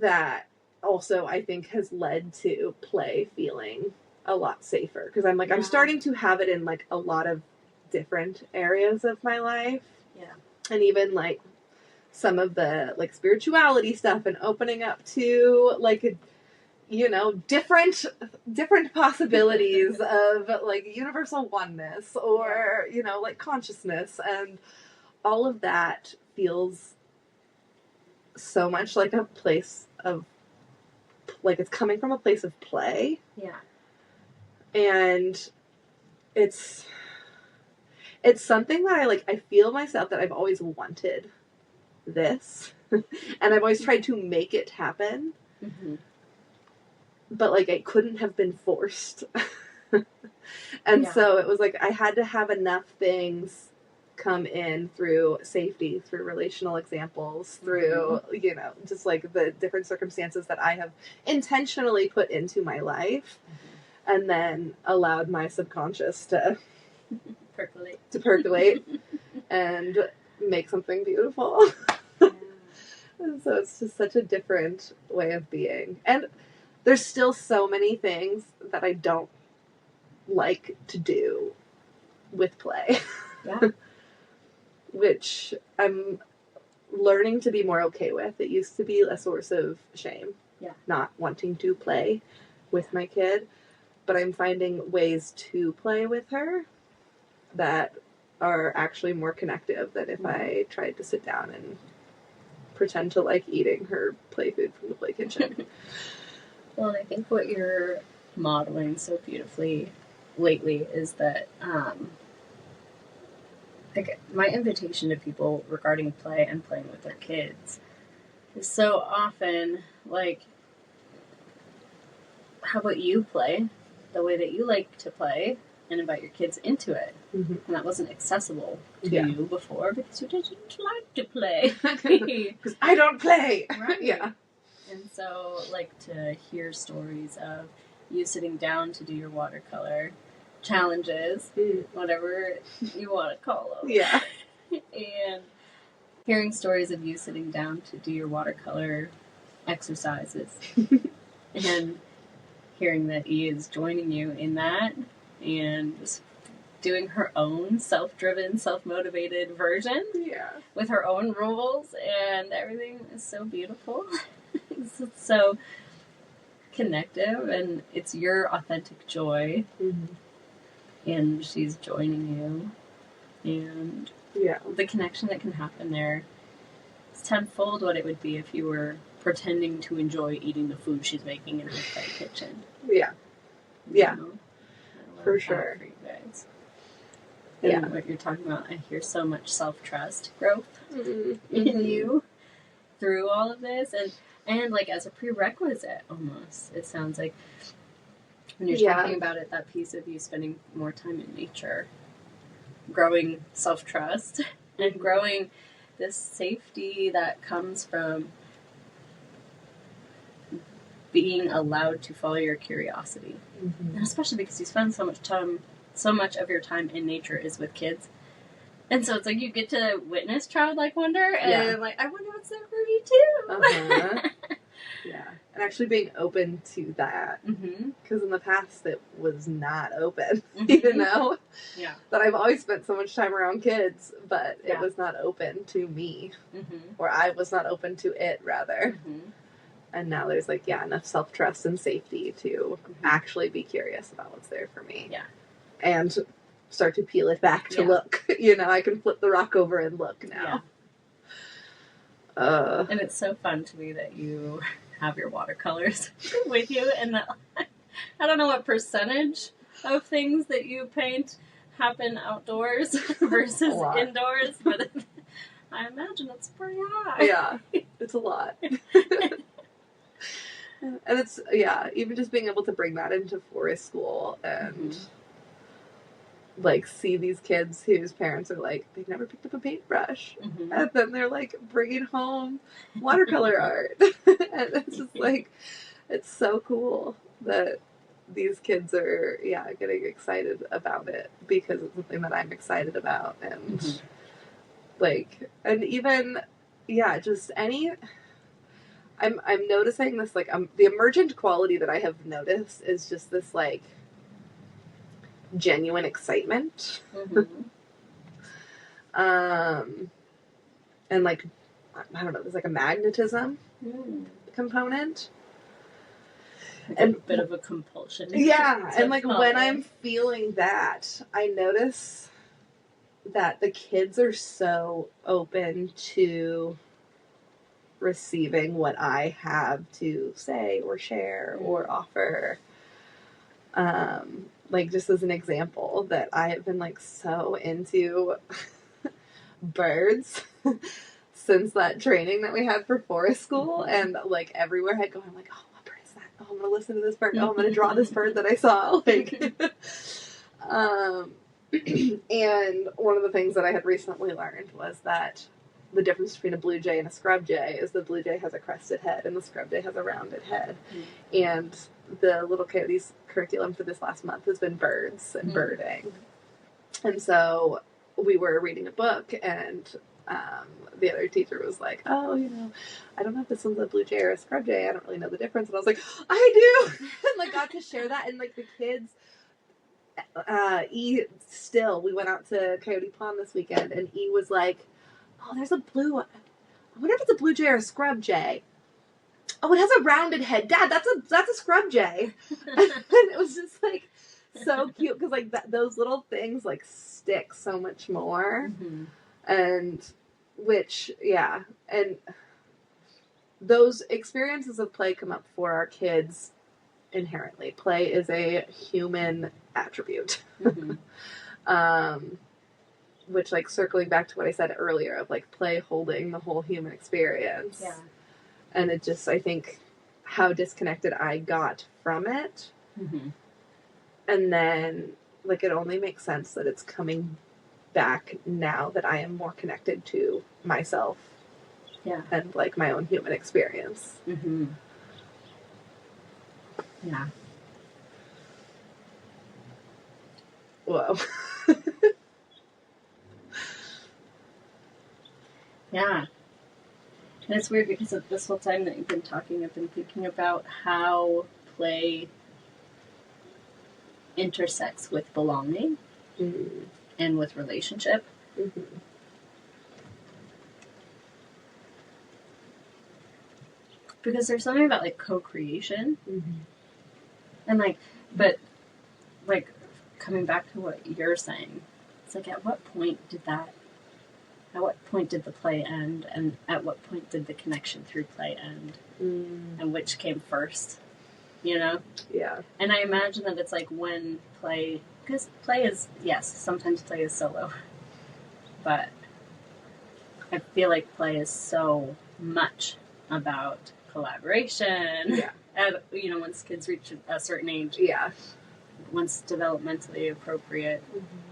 That also I think has led to play feeling a lot safer, because I'm starting to have it in like a lot of different areas of my life. Yeah. And even like some of the like spirituality stuff and opening up to like different possibilities of like universal oneness or like consciousness, and all of that feels so much like a place of like it's coming from a place of play. Yeah. And it's something that I feel myself that I've always wanted this and I've always tried to make it happen. Mm-hmm. But like it couldn't have been forced. And so it was like I had to have enough things come in through safety, through relational examples, through just like the different circumstances that I have intentionally put into my life, and then allowed my subconscious to percolate and make something beautiful. And so it's just such a different way of being, and there's still so many things that I don't like to do with play. Yeah. Which I'm learning to be more okay with. It used to be a source of shame, not wanting to play with my kid, but I'm finding ways to play with her that are actually more connective than if I tried to sit down and pretend to like eating her play food from the play kitchen. Well, and I think what you're modeling so beautifully lately is that like my invitation to people regarding play and playing with their kids is so often like, how about you play the way that you like to play and invite your kids into it? Mm-hmm. And that wasn't accessible to you before because you didn't like to play. Because I don't play. Right. Yeah. And so, like, to hear stories of you sitting down to do your watercolor challenges, whatever you want to call them. Yeah. And hearing stories of you sitting down to do your watercolor exercises. And hearing that E is joining you in that and just doing her own self-driven, self-motivated version. Yeah. With her own rules, and everything is so beautiful. It's so connective, and it's your authentic joy. Mm-hmm. And she's joining you, and the connection that can happen there is tenfold what it would be if you were pretending to enjoy eating the food she's making in her play kitchen. Yeah. Yeah. For sure. For you guys. And what you're talking about, I hear so much self-trust growth in you through all of this, and like as a prerequisite almost, it sounds like when you're talking about it, that piece of you spending more time in nature, growing self-trust and growing this safety that comes from being allowed to follow your curiosity. And especially because you spend so much of your time in nature is with kids. And so it's like you get to witness childlike wonder, and like, I wonder what's there for you too. Yeah. And actually being open to that. Because in the past it was not open, Yeah. That I've always spent so much time around kids, but it was not open to me. Or I was not open to it, rather. And now there's like, enough self-trust and safety to actually be curious about what's there for me. Yeah. And start to peel it back to look. I can flip the rock over and look now. And it's so fun to me that you have your watercolors with you, and that I don't know what percentage of things that you paint happen outdoors versus indoors, but I imagine it's pretty high. Yeah. It's a lot. And it's, yeah, even just being able to bring that into forest school and like see these kids whose parents are like, they've never picked up a paintbrush. And then they're like bringing home watercolor art. And it's just like, it's so cool that these kids are, yeah, getting excited about it because it's something that I'm excited about. And like, and even, yeah, just I'm noticing this, like, the emergent quality that I have noticed is just this, like, genuine excitement. And, like, I don't know, there's, like, a magnetism component. Like And a bit of a compulsion. Yeah, and, like, follow. when I'm feeling that, I notice that the kids are so open to receiving what I have to say or share or offer. Like, just as an example, that I have been, like, so into birds since that training that we had for forest school, and, like, everywhere I go, I'm like, oh, what bird is that? Oh, I'm gonna listen to this bird. Oh, I'm gonna draw this bird that I saw. Like, and one of the things that I had recently learned was that the difference between a blue jay and a scrub jay is the blue jay has a crested head and the scrub jay has a rounded head. And the Little Coyotes curriculum for this last month has been birds and birding. And so we were reading a book, and the other teacher was like, oh, you know, I don't know if this one's a blue jay or a scrub jay. I don't really know the difference. And I was like, I do! And, like, got to share that. And, like, the kids... we went out to Coyote Pond this weekend, and E was like, oh, there's a blue one. I wonder if it's a blue jay or a scrub jay. Oh, it has a rounded head. Dad, that's a scrub jay. And it was just, like, so cute, because, like, those little things, like, stick so much more. And which, yeah, and those experiences of play come up for our kids inherently. Play is a human attribute. Which, like, circling back to what I said earlier of, like, play holding the whole human experience. Yeah. And it just, I think, how disconnected I got from it. And then, like, it only makes sense that it's coming back now that I am more connected to myself. Yeah. And, like, my own human experience. Yeah. Whoa. Yeah. And it's weird because of this whole time that you've been talking, I've been thinking about how play intersects with belonging and with relationship. Because there's something about, like, co-creation. And, like, but, like, coming back to what you're saying, it's like, at what point did the play end, and at what point did the connection through play end, and which came first, you know? Yeah. And I imagine that it's like when play, because play is, yes, sometimes play is solo, but I feel like play is so much about collaboration. Yeah. And, you know, once kids reach a certain age, Yeah. once developmentally appropriate,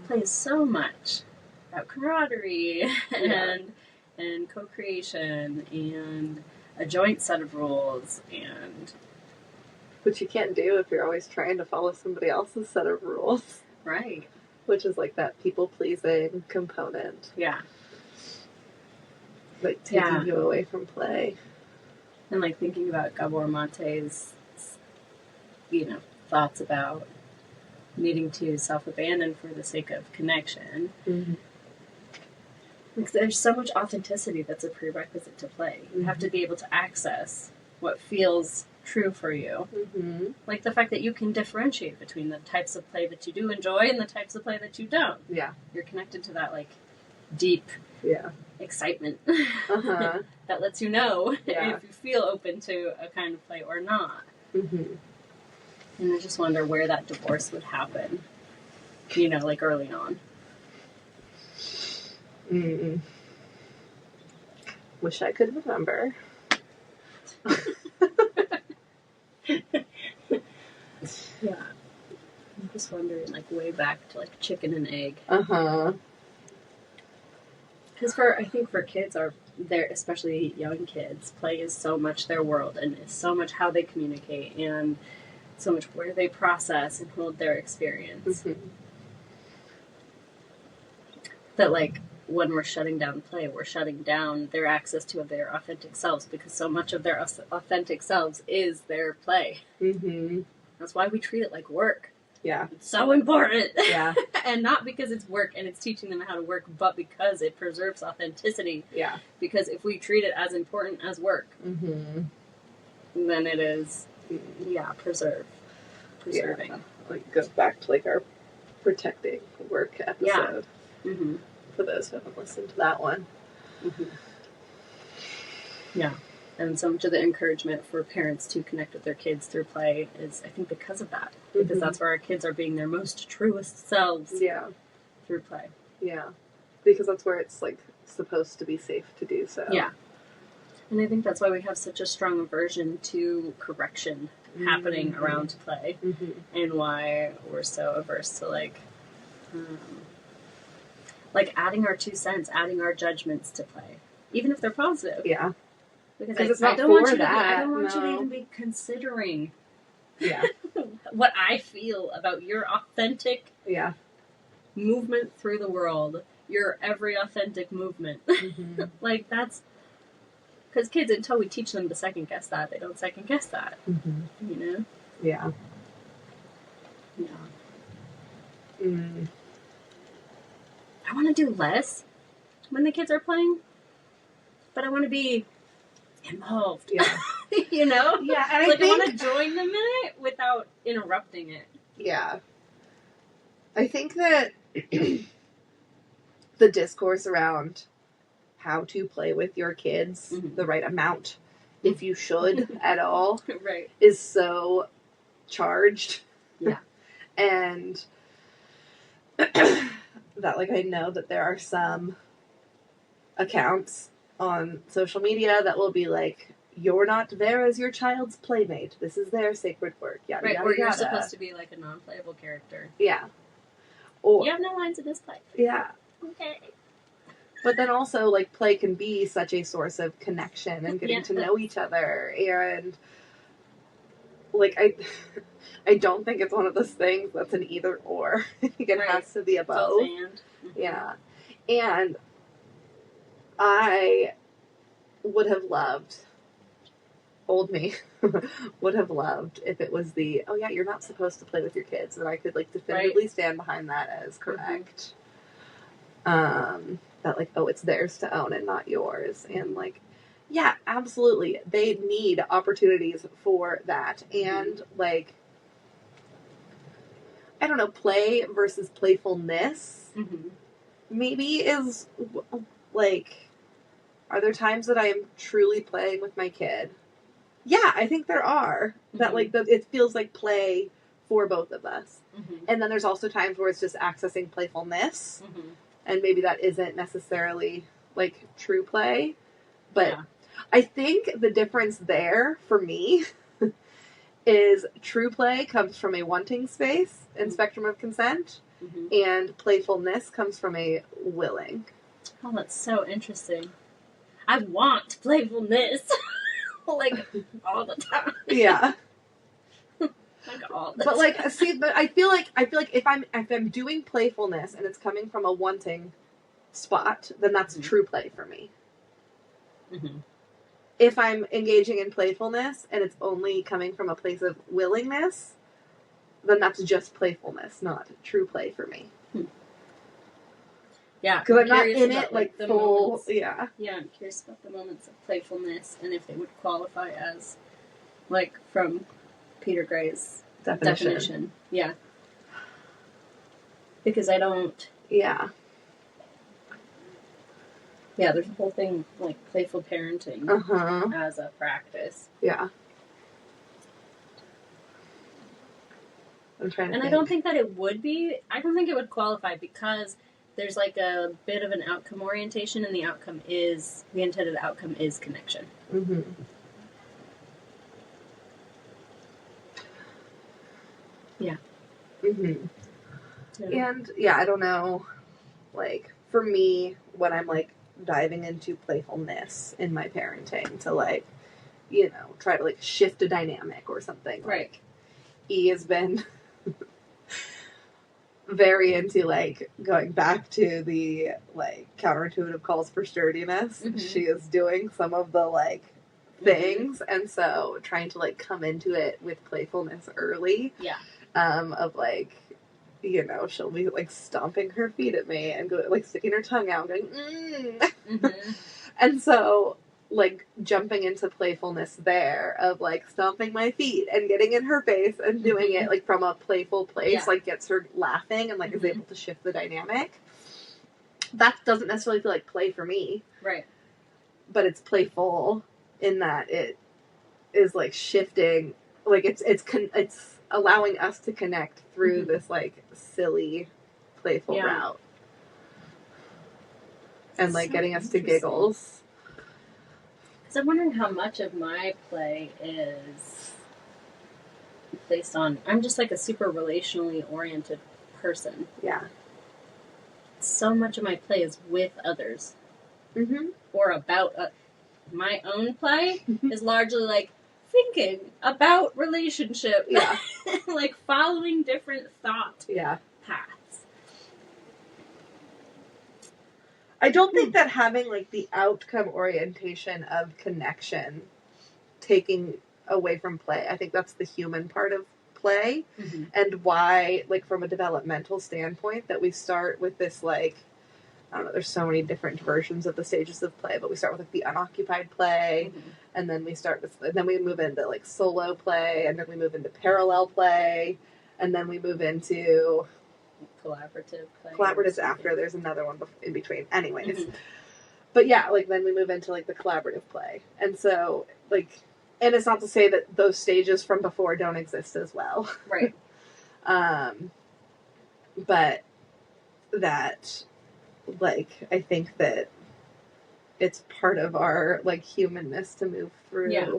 play is so much about camaraderie and co-creation and a joint set of rules, and Which you can't do if you're always trying to follow somebody else's set of rules. right. Which is, like, that people-pleasing component. Yeah. Like, taking you away from play. And, like, thinking about Gabor Mate's, you know, thoughts about needing to self-abandon for the sake of connection. Like, there's so much authenticity that's a prerequisite to play. You have to be able to access what feels true for you. Like the fact that you can differentiate between the types of play that you do enjoy and the types of play that you don't. Yeah. You're connected to that, like, deep excitement that lets you know if you feel open to a kind of play or not. And I just wonder where that divorce would happen, you know, like, early on. Wish I could remember. Yeah. I'm just wondering, like, way back to, like, chicken and egg. Uh-huh. Because I think for kids, especially young kids, play is so much their world and is so much how they communicate and so much where they process and hold their experience. Mm-hmm. That, like, when we're shutting down play, we're shutting down their access to their authentic selves, because so much of their authentic selves is their play. Mm-hmm. That's why we treat it like work. Yeah. It's so important. Yeah. And not because it's work and it's teaching them how to work, but because it preserves authenticity. Yeah. Because if we treat it as important as work, Mm-hmm. then it is, preserving. Yeah. Like, goes back to, like, our protecting work episode. Mm-hmm. For those who haven't listened to that one. Mm-hmm. Yeah. And so much of the encouragement for parents to connect with their kids through play is, I think, because of that. Because that's where our kids are being their most truest selves through play. Yeah. Because that's where it's, like, supposed to be safe to do so. Yeah. And I think that's why we have such a strong aversion to correction happening around play. Mm-hmm. And why we're so averse to, like adding our 2 cents, adding our judgments to play. Even if they're positive. Yeah. Because it's not I don't want for you that. I don't want you to No. even be considering Yeah. what I feel about your authentic Yeah. movement through the world. Your every authentic movement. Mm-hmm. Like, that's... Because kids, until we teach them to second guess that, they don't second guess that. Mm-hmm. You know? Yeah. Yeah. Mm. I want to do less when the kids are playing, but I want to be involved. Yeah. You know? Yeah, and I want to join them in it without interrupting it. Yeah. I think that the discourse around how to play with your kids, the right amount, if you should at all, Right. is so charged. Yeah. And that, like, I know that there are some accounts on social media that will be like, you're not there as your child's playmate. This is their sacred work. Yada, Right, yada, or you're yada. supposed to be like a non-playable character. Yeah. Or, You have no lines in this play. yeah. Okay. But then also, like, play can be such a source of connection and getting to know each other. And, like, I don't think it's one of those things that's an either or. I think it has to be a both. Yeah. And I would have loved, old me, would have loved if it was oh yeah, you're not supposed to play with your kids. And I could, like, definitively stand behind that as correct. That, like, oh, it's theirs to own and not yours. And, like, yeah, absolutely. They need opportunities for that. And, like, I don't know, play versus playfulness maybe is, like, are there times that I am truly playing with my kid? Yeah, I think there are. That, like, it feels like play for both of us. And then there's also times where it's just accessing playfulness. And maybe that isn't necessarily, like, true play. But I think the difference there, for me, is true play comes from a wanting space and spectrum of consent. And playfulness comes from a willing. Oh, that's so interesting. I want playfulness. Like, all the time. Yeah. Like, all the But, time. like, see, but I feel like if I'm doing playfulness and it's coming from a wanting spot, then that's true play for me. If I'm engaging in playfulness and it's only coming from a place of willingness, then that's just playfulness, not true play for me. Yeah, Because I'm not curious in about, it, like, the full, moments. yeah. Yeah, I'm curious about the moments of playfulness and if they would qualify as, like, from Peter Gray's definition. Yeah. Because I don't... Yeah. Yeah, there's a whole thing, like, playful parenting as a practice. Yeah. I'm trying to And think. I don't think that it would be... I don't think it would qualify because there's, like, a bit of an outcome orientation, and the intended outcome is connection. Yeah. Mm-hmm. Yeah. And yeah, I don't know. Like for me, when I'm like diving into playfulness in my parenting to like, you know, try to like shift a dynamic or something. Right. Like E has been very into like going back to the like counterintuitive calls for sturdiness. Mhm. She is doing some of the like things, and so trying to like come into it with playfulness early. Yeah. Of like, you know, she'll be like stomping her feet at me and go like sticking her tongue out, going, Mm-hmm. and so like jumping into playfulness there of like stomping my feet and getting in her face and doing Mhm. it like from a playful place, Yeah. like gets her laughing and like is Mhm. able to shift the dynamic. That doesn't necessarily feel like play for me, Right. but it's playful in that it is like shifting, like it's allowing us to connect through Mhm. this like silly, playful Yeah. route, and like So getting us to interesting. giggles. Because I'm wondering how much of my play is based on. I'm just like a super relationally oriented person. Yeah. So much of my play is with others Mm-hmm. or about my own play is largely like thinking about relationship, Yeah. like following different thought Yeah. paths. I don't think that having like the outcome orientation of connection taking away from play. I think that's the human part of play, Mm-hmm. and why, like from a developmental standpoint, that we start with this like, I don't know, there's so many different versions of the stages of play, but we start with like the unoccupied play, Mm-hmm. and then then we move into like solo play, and then we move into parallel play, and then we move into Collaborative play. collaboratives after. There's another one in between. Anyways, Mm-hmm. but yeah, like then we move into like the collaborative play, and so like, and it's not to say that those stages from before don't exist as well. Right. But that, like, I think that it's part of our like humanness to move through Yeah.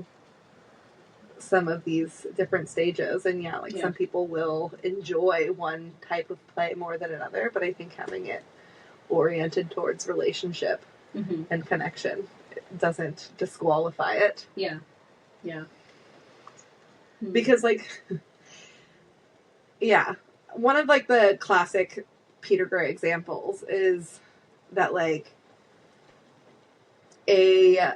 some of these different stages, and yeah, like Yeah. some people will enjoy one type of play more than another, but I think having it oriented towards relationship Mm-hmm. and connection doesn't disqualify it, Yeah. Yeah. Hmm. because like yeah, one of like the classic Peter Gray examples is that like a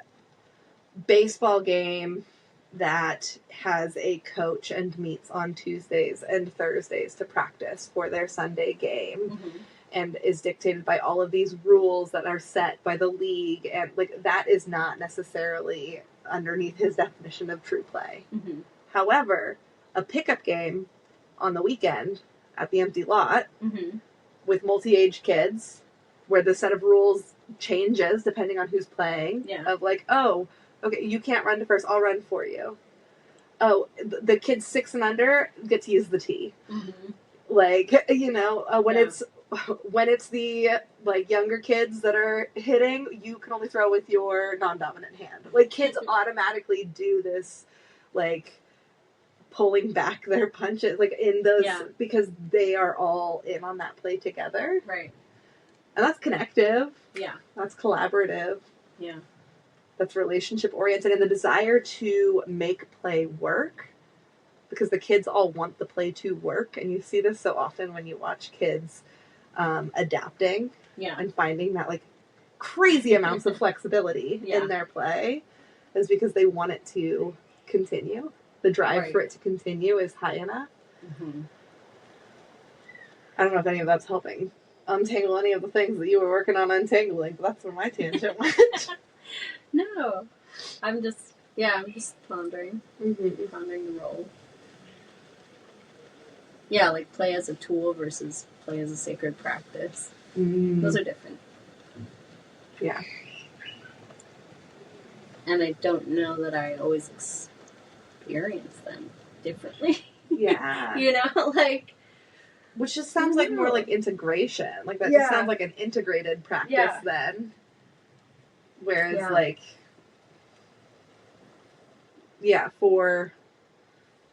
baseball game that has a coach and meets on Tuesdays and Thursdays to practice for their Sunday game, Mm-hmm. and is dictated by all of these rules that are set by the league, and like that is not necessarily underneath his definition of true play. Mm-hmm. However, a pickup game on the weekend at the empty lot Mm-hmm. with multi-age kids, where the set of rules changes depending on who's playing. Yeah. Of like, oh, okay, you can't run to first, I'll run for you. Oh, the kids 6 and under get to use the tee. Mm-hmm. Like, you know, Yeah. when it's the like younger kids that are hitting, you can only throw with your non-dominant hand. Like kids automatically do this, like pulling back their punches, like in those, Yeah. because they are all in on that play together, Right. and that's connective. Yeah. That's collaborative. Yeah. That's relationship oriented, and the desire to make play work, because the kids all want the play to work, and you see this so often when you watch kids adapting Yeah. and finding that like crazy amounts of flexibility Yeah. in their play, is because they want it to continue. The drive Right. for it to continue is high enough. Mm-hmm. I don't know if any of that's helping untangle any of the things that you were working on untangling, but that's where my tangent went. No. I'm just pondering Mm-hmm. the role. Yeah, like play as a tool versus play as a sacred practice. Those are different. Yeah. And I don't know that I always experience them differently. Yeah. You know, like Which just sounds like more like integration. Like that Yeah. just sounds like an integrated practice Yeah. then. Whereas Yeah. like, yeah, for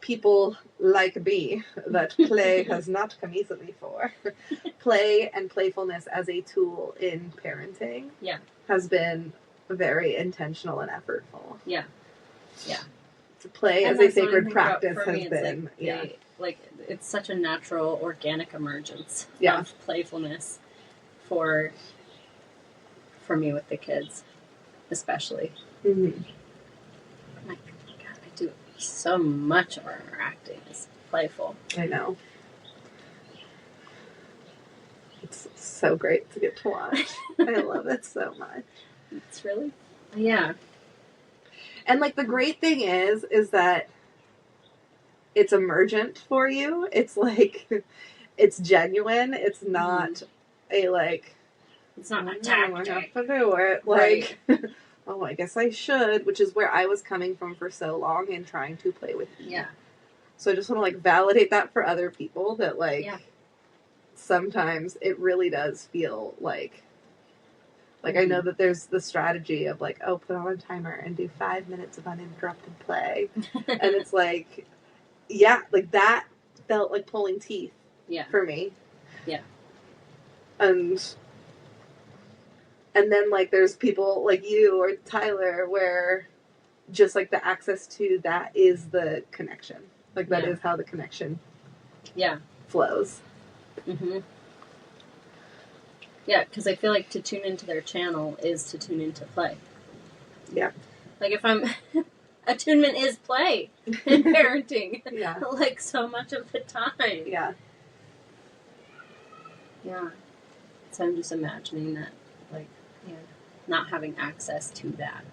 people like me that play has not come easily for. Play and playfulness as a tool in parenting has been very intentional and effortful. Yeah. Play And as a that's what I sacred think about practice for has me, been, it's such a natural, organic emergence Yeah. of playfulness for me with the kids, especially. Mhm. Like, God, I do so much of our interacting is playful. I know. It's so great to get to watch. I love it so much. It's really, yeah, And like the great thing is that it's emergent for you. It's like it's genuine. It's not a like it's not a I have tactic. to do it. Like oh, I guess I should, which is where I was coming from for so long in trying to play with you. Yeah, So I just want to like validate that for other people that like Yeah. sometimes it really does feel like I know that there's the strategy of like, oh, put on a timer and do 5 minutes of uninterrupted play. And it's like, yeah, like that felt like pulling teeth yeah, for me. Yeah. And then like there's people like you or Tyler where just like the access to that is the connection. Like that Yeah. is how the connection yeah. flows. Mm-hmm. Yeah, because I feel like to tune into their channel is to tune into play. Yeah. Like if I'm, attunement is play in parenting. Yeah. Like so much of the time. Yeah. Yeah. So I'm just imagining that, like, not having access to that.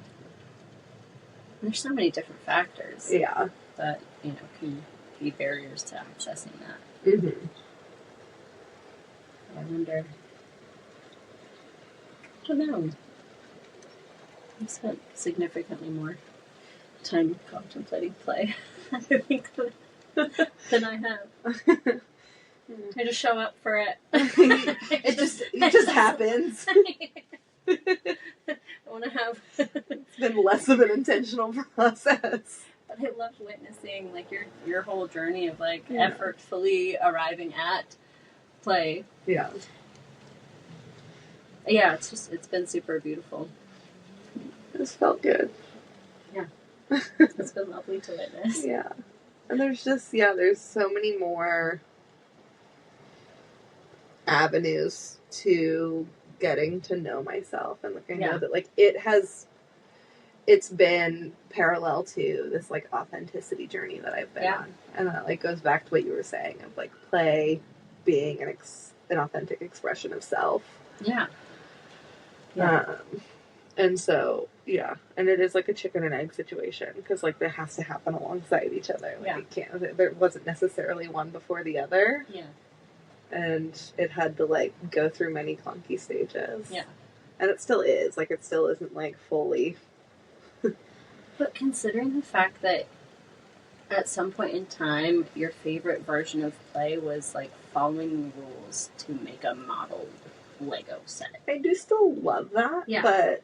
And there's so many different factors Yeah. that, can be barriers to accessing that. Mm-hmm. I wonder. I don't know. I've spent significantly more time contemplating play, I think, than I have. I just show up for it. it just happens. I want to have. It's been less of an intentional process. But I love witnessing like your whole journey of like Yeah. effortfully arriving at play. Yeah. Yeah, it's been super beautiful. It just felt good. It's been lovely to witness. Yeah. And there's so many more avenues to getting to know myself. And like I know Yeah. that like it's been parallel to this like authenticity journey that I've been on. And that like goes back to what you were saying of like play being an authentic expression of self. Yeah. And so, yeah. And it is like a chicken and egg situation because like that has to happen alongside each other. Like it can't, there wasn't necessarily one before the other. Yeah. And it had to like go through many clunky stages. Yeah. And it still is. Like it still isn't like fully. But considering the fact that at some point in time, your favorite version of play was like following rules to make a model Lego set. I do still love that. Yeah. But.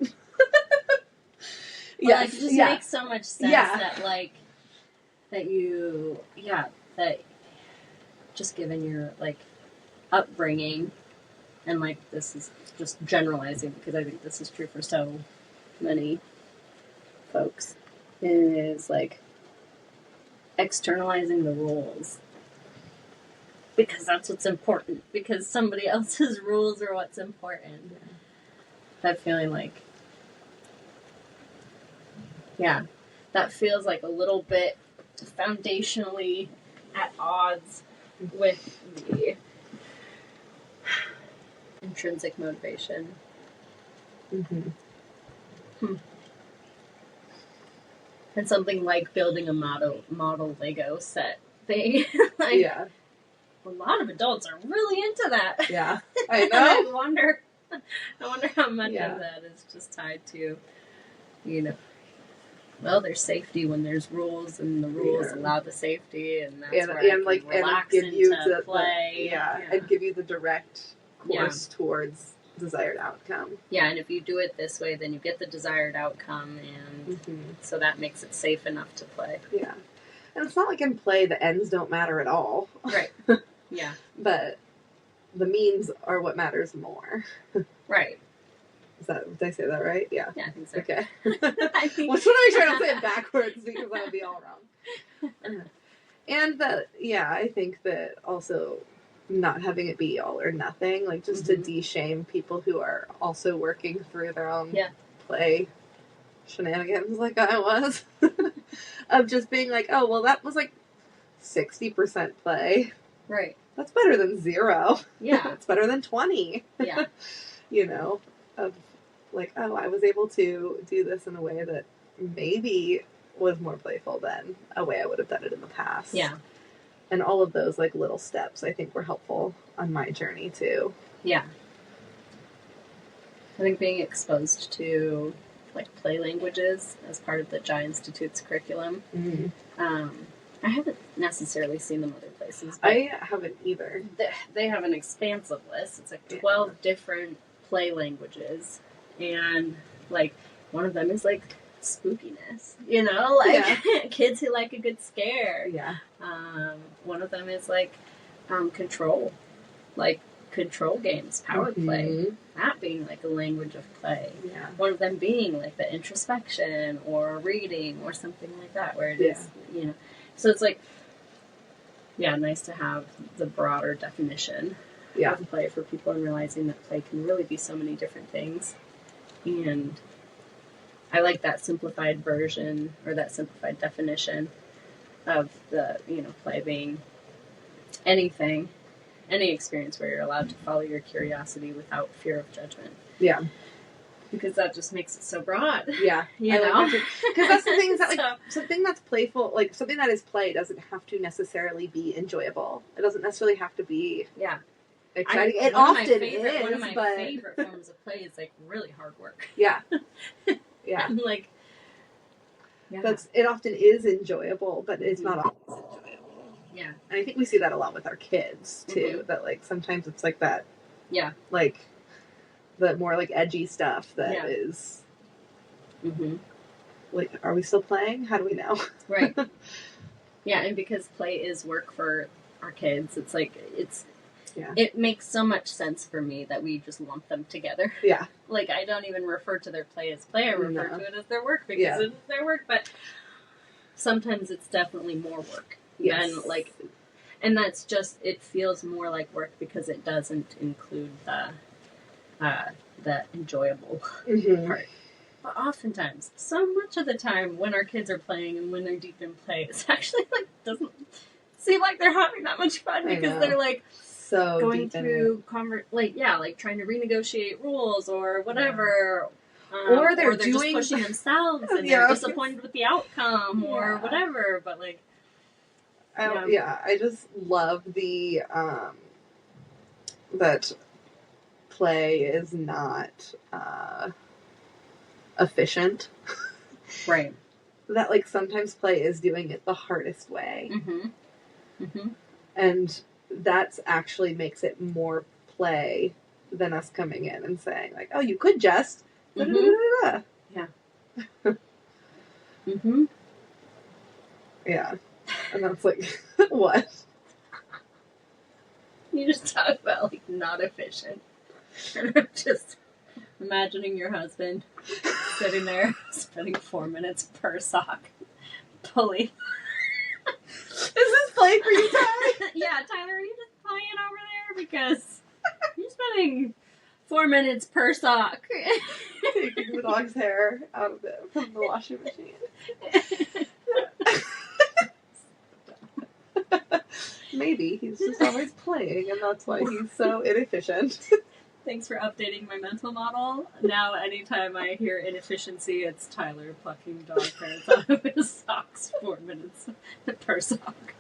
Well, like, it just makes so much sense that like that just given your like upbringing and like this is just generalizing because I think this is true for so many folks is like externalizing the rules because that's what's important because somebody else's rules are what's important. That feeling like that feels like a little bit foundationally at odds with the intrinsic motivation. Mm-hmm. And something like building a model Lego set thing. Like, a lot of adults are really into that. Yeah. I know. I wonder how much of that is just tied to, there's safety when there's rules, and the rules allow the safety, and that's where I can relax give you into play. and give you the direct course towards desired outcome. Yeah, and if you do it this way, then you get the desired outcome, and so that makes it safe enough to play. Yeah. And it's not like in play the ends don't matter at all. Right. Yeah. But the means are what matters more. Right. Did I say that right? Yeah. Yeah, I think so. Okay. I think. Well, I try not to say it backwards because that would be all wrong. And I think that also not having it be all or nothing, like just to de-shame people who are also working through their own play shenanigans like I was. Of just being like, oh, well, that was like 60% play. Right. That's better than 0. Yeah. It's better than 20. Yeah. You know, of like, oh, I was able to do this in a way that maybe was more playful than a way I would have done it in the past. Yeah. And all of those like little steps I think were helpful on my journey too. Yeah. I think being exposed to like play languages as part of the Jai Institute's curriculum. I haven't necessarily seen them other places. But I haven't either. they have an expansive list. It's like 12 different play languages, and like one of them is like spookiness. You know, like kids who like a good scare. Yeah. One of them is like control, like control games, power play. That being like a language of play. Yeah. One of them being like the introspection or reading or something like that, where it is, you know. So it's like, nice to have the broader definition of play for people and realizing that play can really be so many different things. And I like that simplified version or that simplified definition of the, play being anything, any experience where you're allowed to follow your curiosity without fear of judgment. Yeah. Because that just makes it so broad. Yeah. You know? Because that's the thing is that, like, something that's playful, like, something that is play doesn't have to necessarily be enjoyable. It doesn't necessarily have to be exciting. It often is, one of my favorite forms of play is, like, really hard work. Yeah. Yeah. And, like, it often is enjoyable, but it's not always enjoyable. Yeah. And I think we see that a lot with our kids, too, that, like, sometimes it's like that. Yeah. Like, the more, like, edgy stuff that is... Like, are we still playing? How do we know? Right. Yeah, and because play is work for our kids, it's like, it makes so much sense for me that we just lump them together. Yeah. Like, I don't even refer to their play as play, I refer to it as their work because it is their work, but sometimes it's definitely more work. Yes. And, like, and that's just, it feels more like work because it doesn't include the enjoyable part. But oftentimes, so much of the time when our kids are playing and when they're deep in play, it's actually like doesn't seem like they're having that much fun because they're like so going through like trying to renegotiate rules or whatever. Or they're just pushing themselves and they're disappointed with the outcome or whatever. But like, I just love the that play is not efficient. Right. That, like, sometimes play is doing it the hardest way. And that actually makes it more play than us coming in and saying, like, oh, you could just... Yeah. Yeah. And that's like, what? You just talk about, like, not efficient. And I'm just imagining your husband sitting there spending 4 minutes per sock pulling. Is this play for you, Tyler? Yeah, Tyler, are you just playing over there? Because you're spending 4 minutes per sock. Taking the dog's hair out of it from the washing machine. Maybe he's just always playing, and that's why he's so inefficient. Thanks for updating my mental model. Now, anytime I hear inefficiency, it's Tyler plucking dog hairs out of his socks 4 minutes per sock.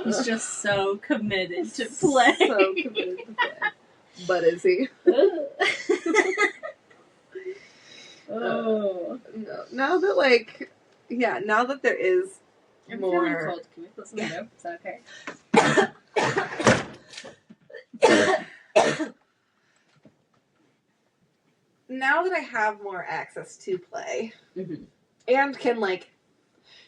He's just so committed to play. So committed to play. But is he? Oh. No. Now that, like, now that there is I'm more... feeling cold. Can we close the window? Is that okay? now that I have more access to play Mm-hmm. and can like,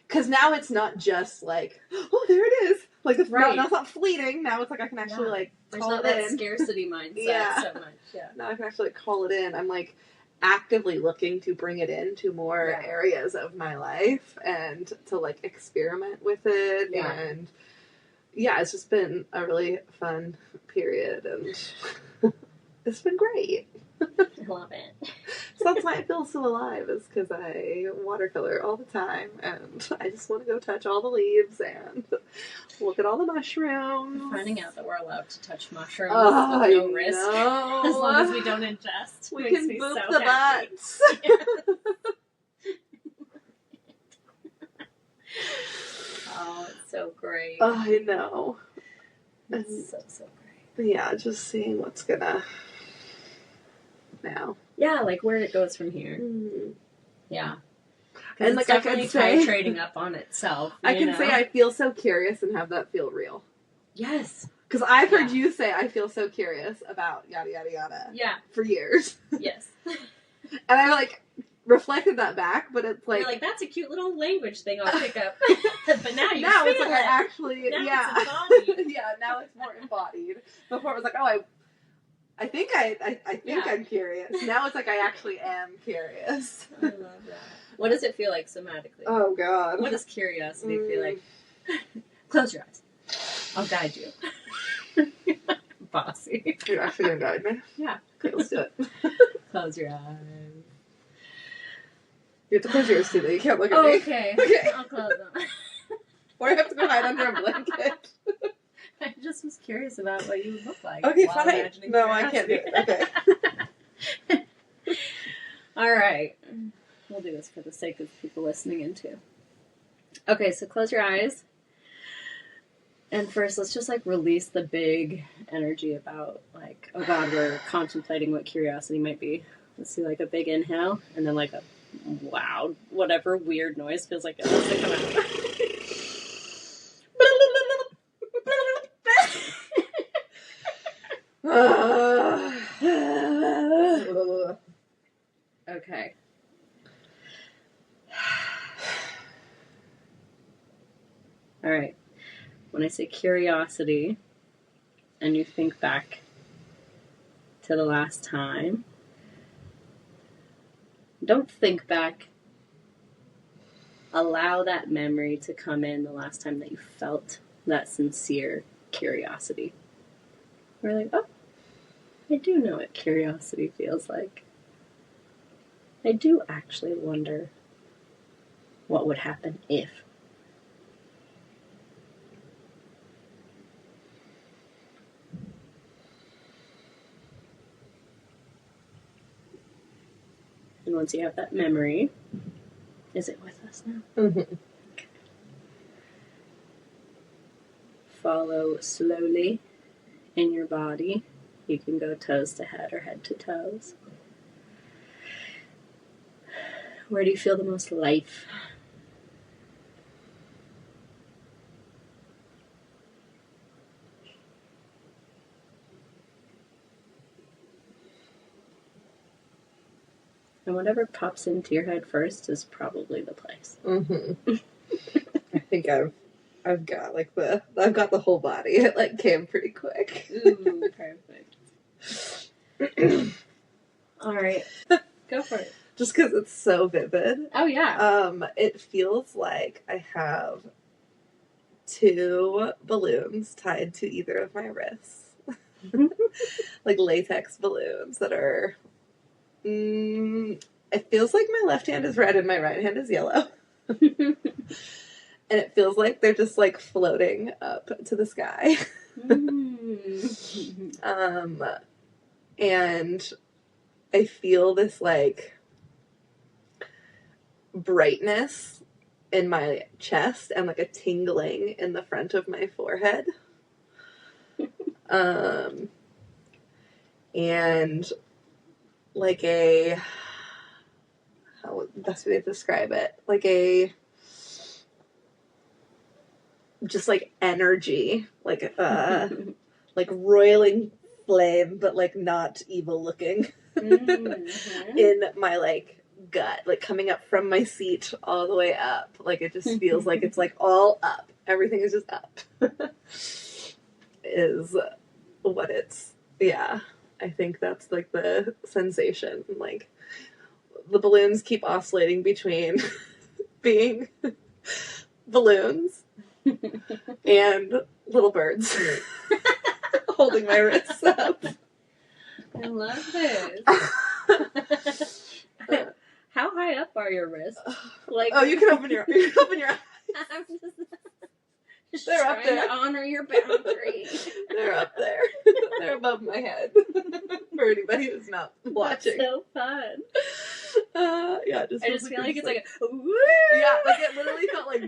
because now it's not just like, oh, there it is. Like it's Right. now it's not fleeting. Now it's like I can actually Yeah. like There's call not it that in. scarcity mindset Yeah. so much. Yeah. Now I can actually like, call it in. I'm like actively looking to bring it into more Yeah. areas of my life and to like experiment with it. Yeah. And yeah, it's just been a really fun period and it's been great. I love it. So that's why I feel so alive, is because I watercolor all the time and I just want to go touch all the leaves and look at all the mushrooms. Finding out that we're allowed to touch mushrooms Oh, with no I risk, know. as long as we don't ingest, We makes can me boop so the happy. butts. Oh, it's so great. I know. It's so great. Yeah, just seeing what's gonna now. Yeah, like where it goes from here. Mm. Yeah. And And like like I can definitely say, titrating up on itself. I you can know? say I feel so curious and have that feel real. Yes. Because I've heard Yeah. you say I feel so curious about yada yada yada Yeah. for years, Yes. and I like reflected that back, but it's like, You're like, that's a cute little language thing I'll pick up. But now you now feel it's like it. I actually Now yeah it's embodied. yeah, now it's more embodied. Before it was like, oh, I think I think Yeah. I'm curious. Now it's like I actually am curious. I love that. What does it feel like somatically? Oh God. What does curiosity feel like? Close your eyes. I'll guide you. Bossy. You're actually gonna guide me? Yeah. Okay, let's do it. Close your eyes. You have to close yours too, though. You can't look at me. Okay. Okay. I'll close them. Or I have to go hide under a blanket. I just was curious about what you would look like. Okay, while fine. imagining No, I can't do curiosity. it. Okay. All right. We'll do this for the sake of people listening in too. Okay, so close your eyes. And first, let's just like release the big energy about like, oh God, we're contemplating what curiosity might be. Let's do like a big inhale and then like a wow, whatever weird noise feels like it has to come out. Okay. All right. When I say curiosity, and you think back to the last time, don't think back. Allow that memory to come in the last time that you felt that sincere curiosity. We're like, oh, I do know what curiosity feels like. I do actually wonder what would happen if. And once you have that memory, is it with us now? Mm-hmm. Okay. Follow slowly in your body. You can go toes to head or head to toes. Where do you feel the most life? And whatever pops into your head first is probably the place. Mm-hmm. I think I've got like I've got the whole body. It like came pretty quick. Ooh, perfect. All right, go for it. Just because it's so vivid. Oh yeah. It feels like I have 2 balloons tied to either of my wrists. Like latex balloons that are it feels like my left hand is red and my right hand is yellow. And it feels like they're just like floating up to the sky. And I feel this like brightness in my chest and like a tingling in the front of my forehead. And like a, how best way to describe it, like a just like energy, like like roiling flame, but like not evil looking. Mhm. in my like gut, like coming up from my seat all the way up. Like it just feels like it's like all up. Everything is just up. Is what it's, yeah. I think that's like the sensation. Like the balloons keep oscillating between being balloons and little birds holding my wrists up. I love this. How high up are your wrists? Like, Oh, you can open your eyes. I'm just They're up trying there. to honor your boundary. They're up there. They're above my head. For anybody who's not watching. That's so fun. Yeah, just I feels just feel like it's there's, like a woo. yeah, like it literally felt like.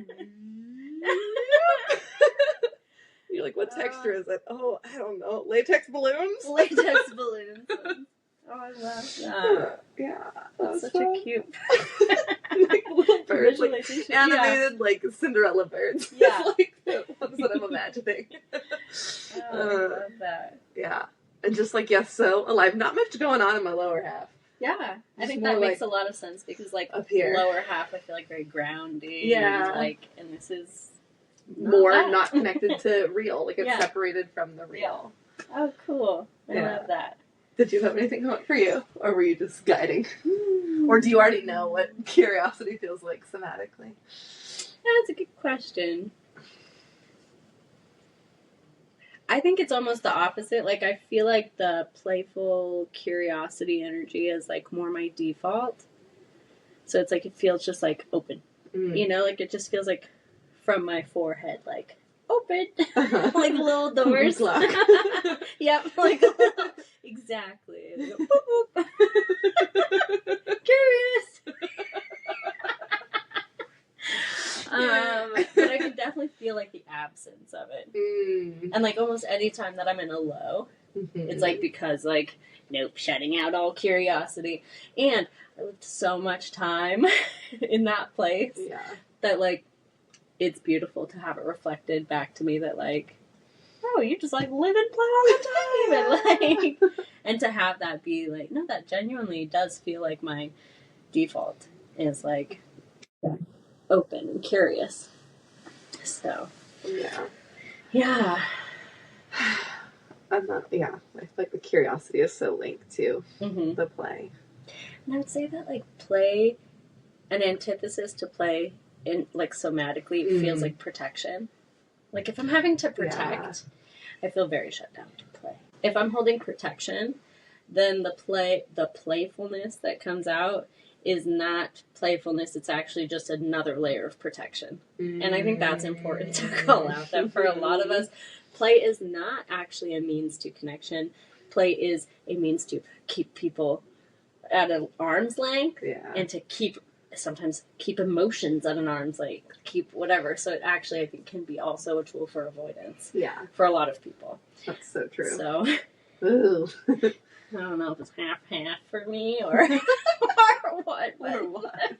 You're like, what texture is it? Oh, I don't know. Latex balloons. Latex balloons. Oh, I love that. Yeah, that That's was such fun. a cute Like little birds, like visualization. animated, like Cinderella birds. Yeah. Like the ones that I'm imagining. Yeah. Oh, I love that. Yeah, and just like so alive. Not much going on in my lower half. Yeah, I Just think more that makes like a lot of sense because, like, up here. lower half, I feel like very grounding. Yeah. Like, and this is not More that. not connected to real. Like it's Yeah. separated from the real. Oh, cool. I Yeah. love that. Did you have anything going for you, or were you just guiding, or do you already know what curiosity feels like somatically? That's a good question. I think it's almost the opposite. Like, I feel like the playful curiosity energy is, like, more my default. So it's like, it feels just, like, open. You know, like, it just feels like from my forehead, like, open. Like little doors. Clock. Yep, like, exactly. Boop, boop. Curious. But I can definitely feel, like, the absence of it. Mm. And, like, almost any time that I'm in a low, it's, like, because, like, nope, shutting out all curiosity. And I lived so much time in that place Yeah. that, like, it's beautiful to have it reflected back to me that, like, oh, you just, like, live and play all the time. And, like, and to have that be, like, no, that genuinely does feel like my default is, like, open and curious. So, Yeah. yeah. I'm not. Yeah. I feel like the curiosity is so linked to Mm-hmm. the play. And I would say that, like, play, an antithesis to play, in, like, somatically feels like protection. Like, if I'm having to protect, I feel very shut down to play. If I'm holding protection, then the playfulness that comes out is not playfulness. It's actually just another layer of protection. And I think that's important to call out, that for a lot of us, play is not actually a means to connection. Play is a means to keep people at an arm's length Yeah. and to sometimes keep emotions at an arm's length, keep whatever. So it actually, I think, can be also a tool for avoidance Yeah. for a lot of people. That's so true. So Ooh. I don't know if it's half for me or or what. Or what?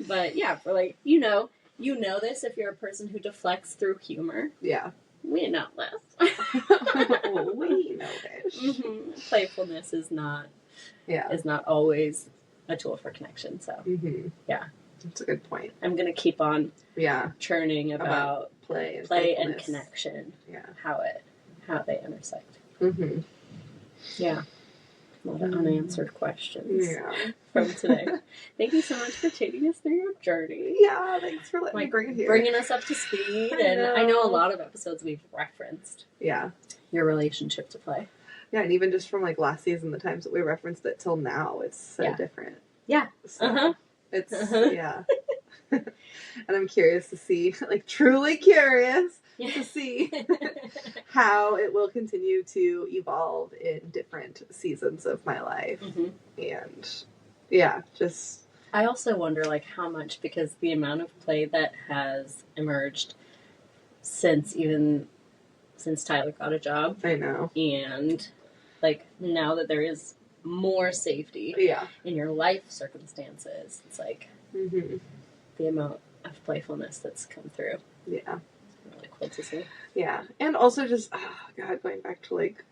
But yeah, for like, you know this if you're a person who deflects through humor. Yeah. We know this. We know this. Mm-hmm. Playfulness is not always a tool for connection. So yeah, That's a good point. I'm gonna keep on Yeah. churning about Play and play and playfulness. connection. Yeah. How they intersect. Mm-hmm. Yeah. A lot of unanswered questions Yeah. from today. Thank you so much for taking us through your journey. Yeah. Thanks for letting me Like, bring it here. bringing us up to speed. I And I know a know. lot of episodes we've referenced Yeah. your relationship to play. Yeah, and even just from like last season, the times that we referenced it till now, it's so Yeah. different. Yeah. So Uh-huh. It's Uh-huh. yeah. And I'm curious to see, like truly curious to see how it will continue to evolve in different seasons of my life. Mhm. And yeah, just I also wonder, like, how much, because the amount of play that has emerged since Tyler got a job, I know. and, like, now that there is more safety Yeah. in your life circumstances, it's like Mm-hmm. the amount of playfulness that's come through. Yeah. It's really cool to see. Yeah. And also just, oh God, going back to like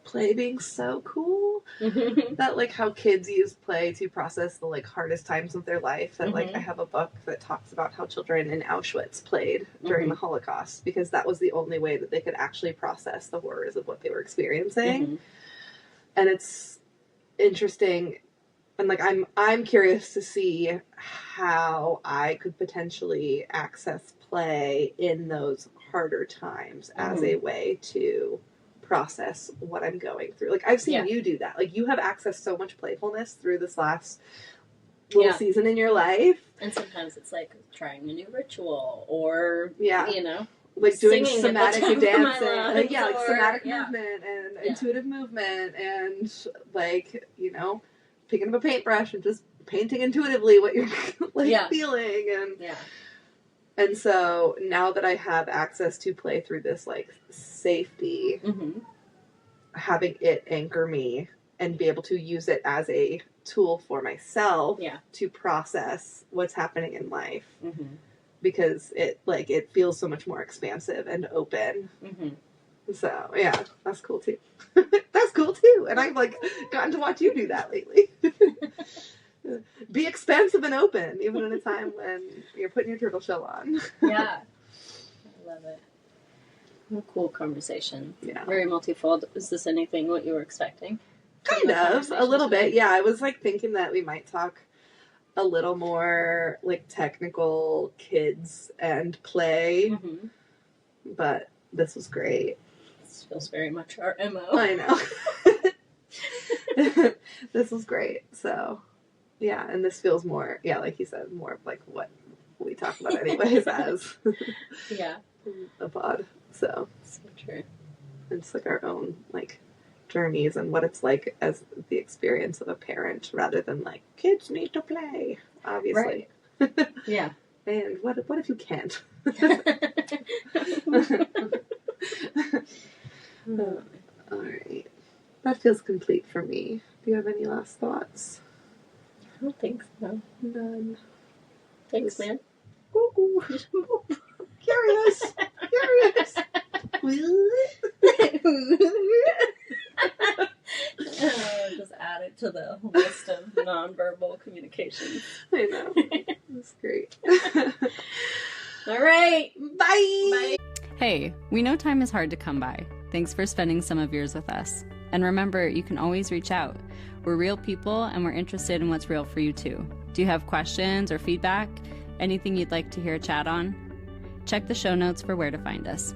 play being so cool. That like how kids use play to process the like hardest times of their life. That like I have a book that talks about how children in Auschwitz played during the Holocaust because that was the only way that they could actually process the horrors of what they were experiencing. And it's interesting, and like I'm curious to see how I could potentially access play in those harder times as a way to process what I'm going through. Like I've seen you do that. Like you have accessed so much playfulness through this last little season in your life. And sometimes it's like trying a new ritual or you know, like doing singing somatic at the top of my lungs, lungs, like or- somatic movement and intuitive movement and like, you know, picking up a paintbrush and just painting intuitively what you're like feeling and so now that I have access to play through this like safety, having it anchor me and be able to use it as a tool for myself to process what's happening in life. Because it feels so much more expansive and open. So yeah, that's cool too. That's cool too. And I've like gotten to watch you do that lately. Be expansive and open, even in a time when you're putting your turtle shell on. Yeah. I love it. What a cool conversation. Yeah. Very multifold. Is this anything what you were expecting? Kind of, a little bit. Yeah, I was like thinking that we might talk a little more like technical kids and play, but this was great. This feels very much our MO. I know. This was great. So, yeah, and this feels more, like you said, more of like what we talk about anyways as a pod. So True. it's like our own like journeys and what it's like as the experience of a parent rather than like kids need to play, obviously. Right. Yeah. And what if you can't? All right. That feels complete for me. Do you have any last thoughts? I don't think so. None. Thanks, man. Ooh. Curious. Just add it to the list of nonverbal communications. I know. That's great. All right. Bye. Hey, we know time is hard to come by. Thanks for spending some of yours with us. And remember, you can always reach out. We're real people and we're interested in what's real for you too. Do you have questions or feedback? Anything you'd like to hear a chat on? Check the show notes for where to find us.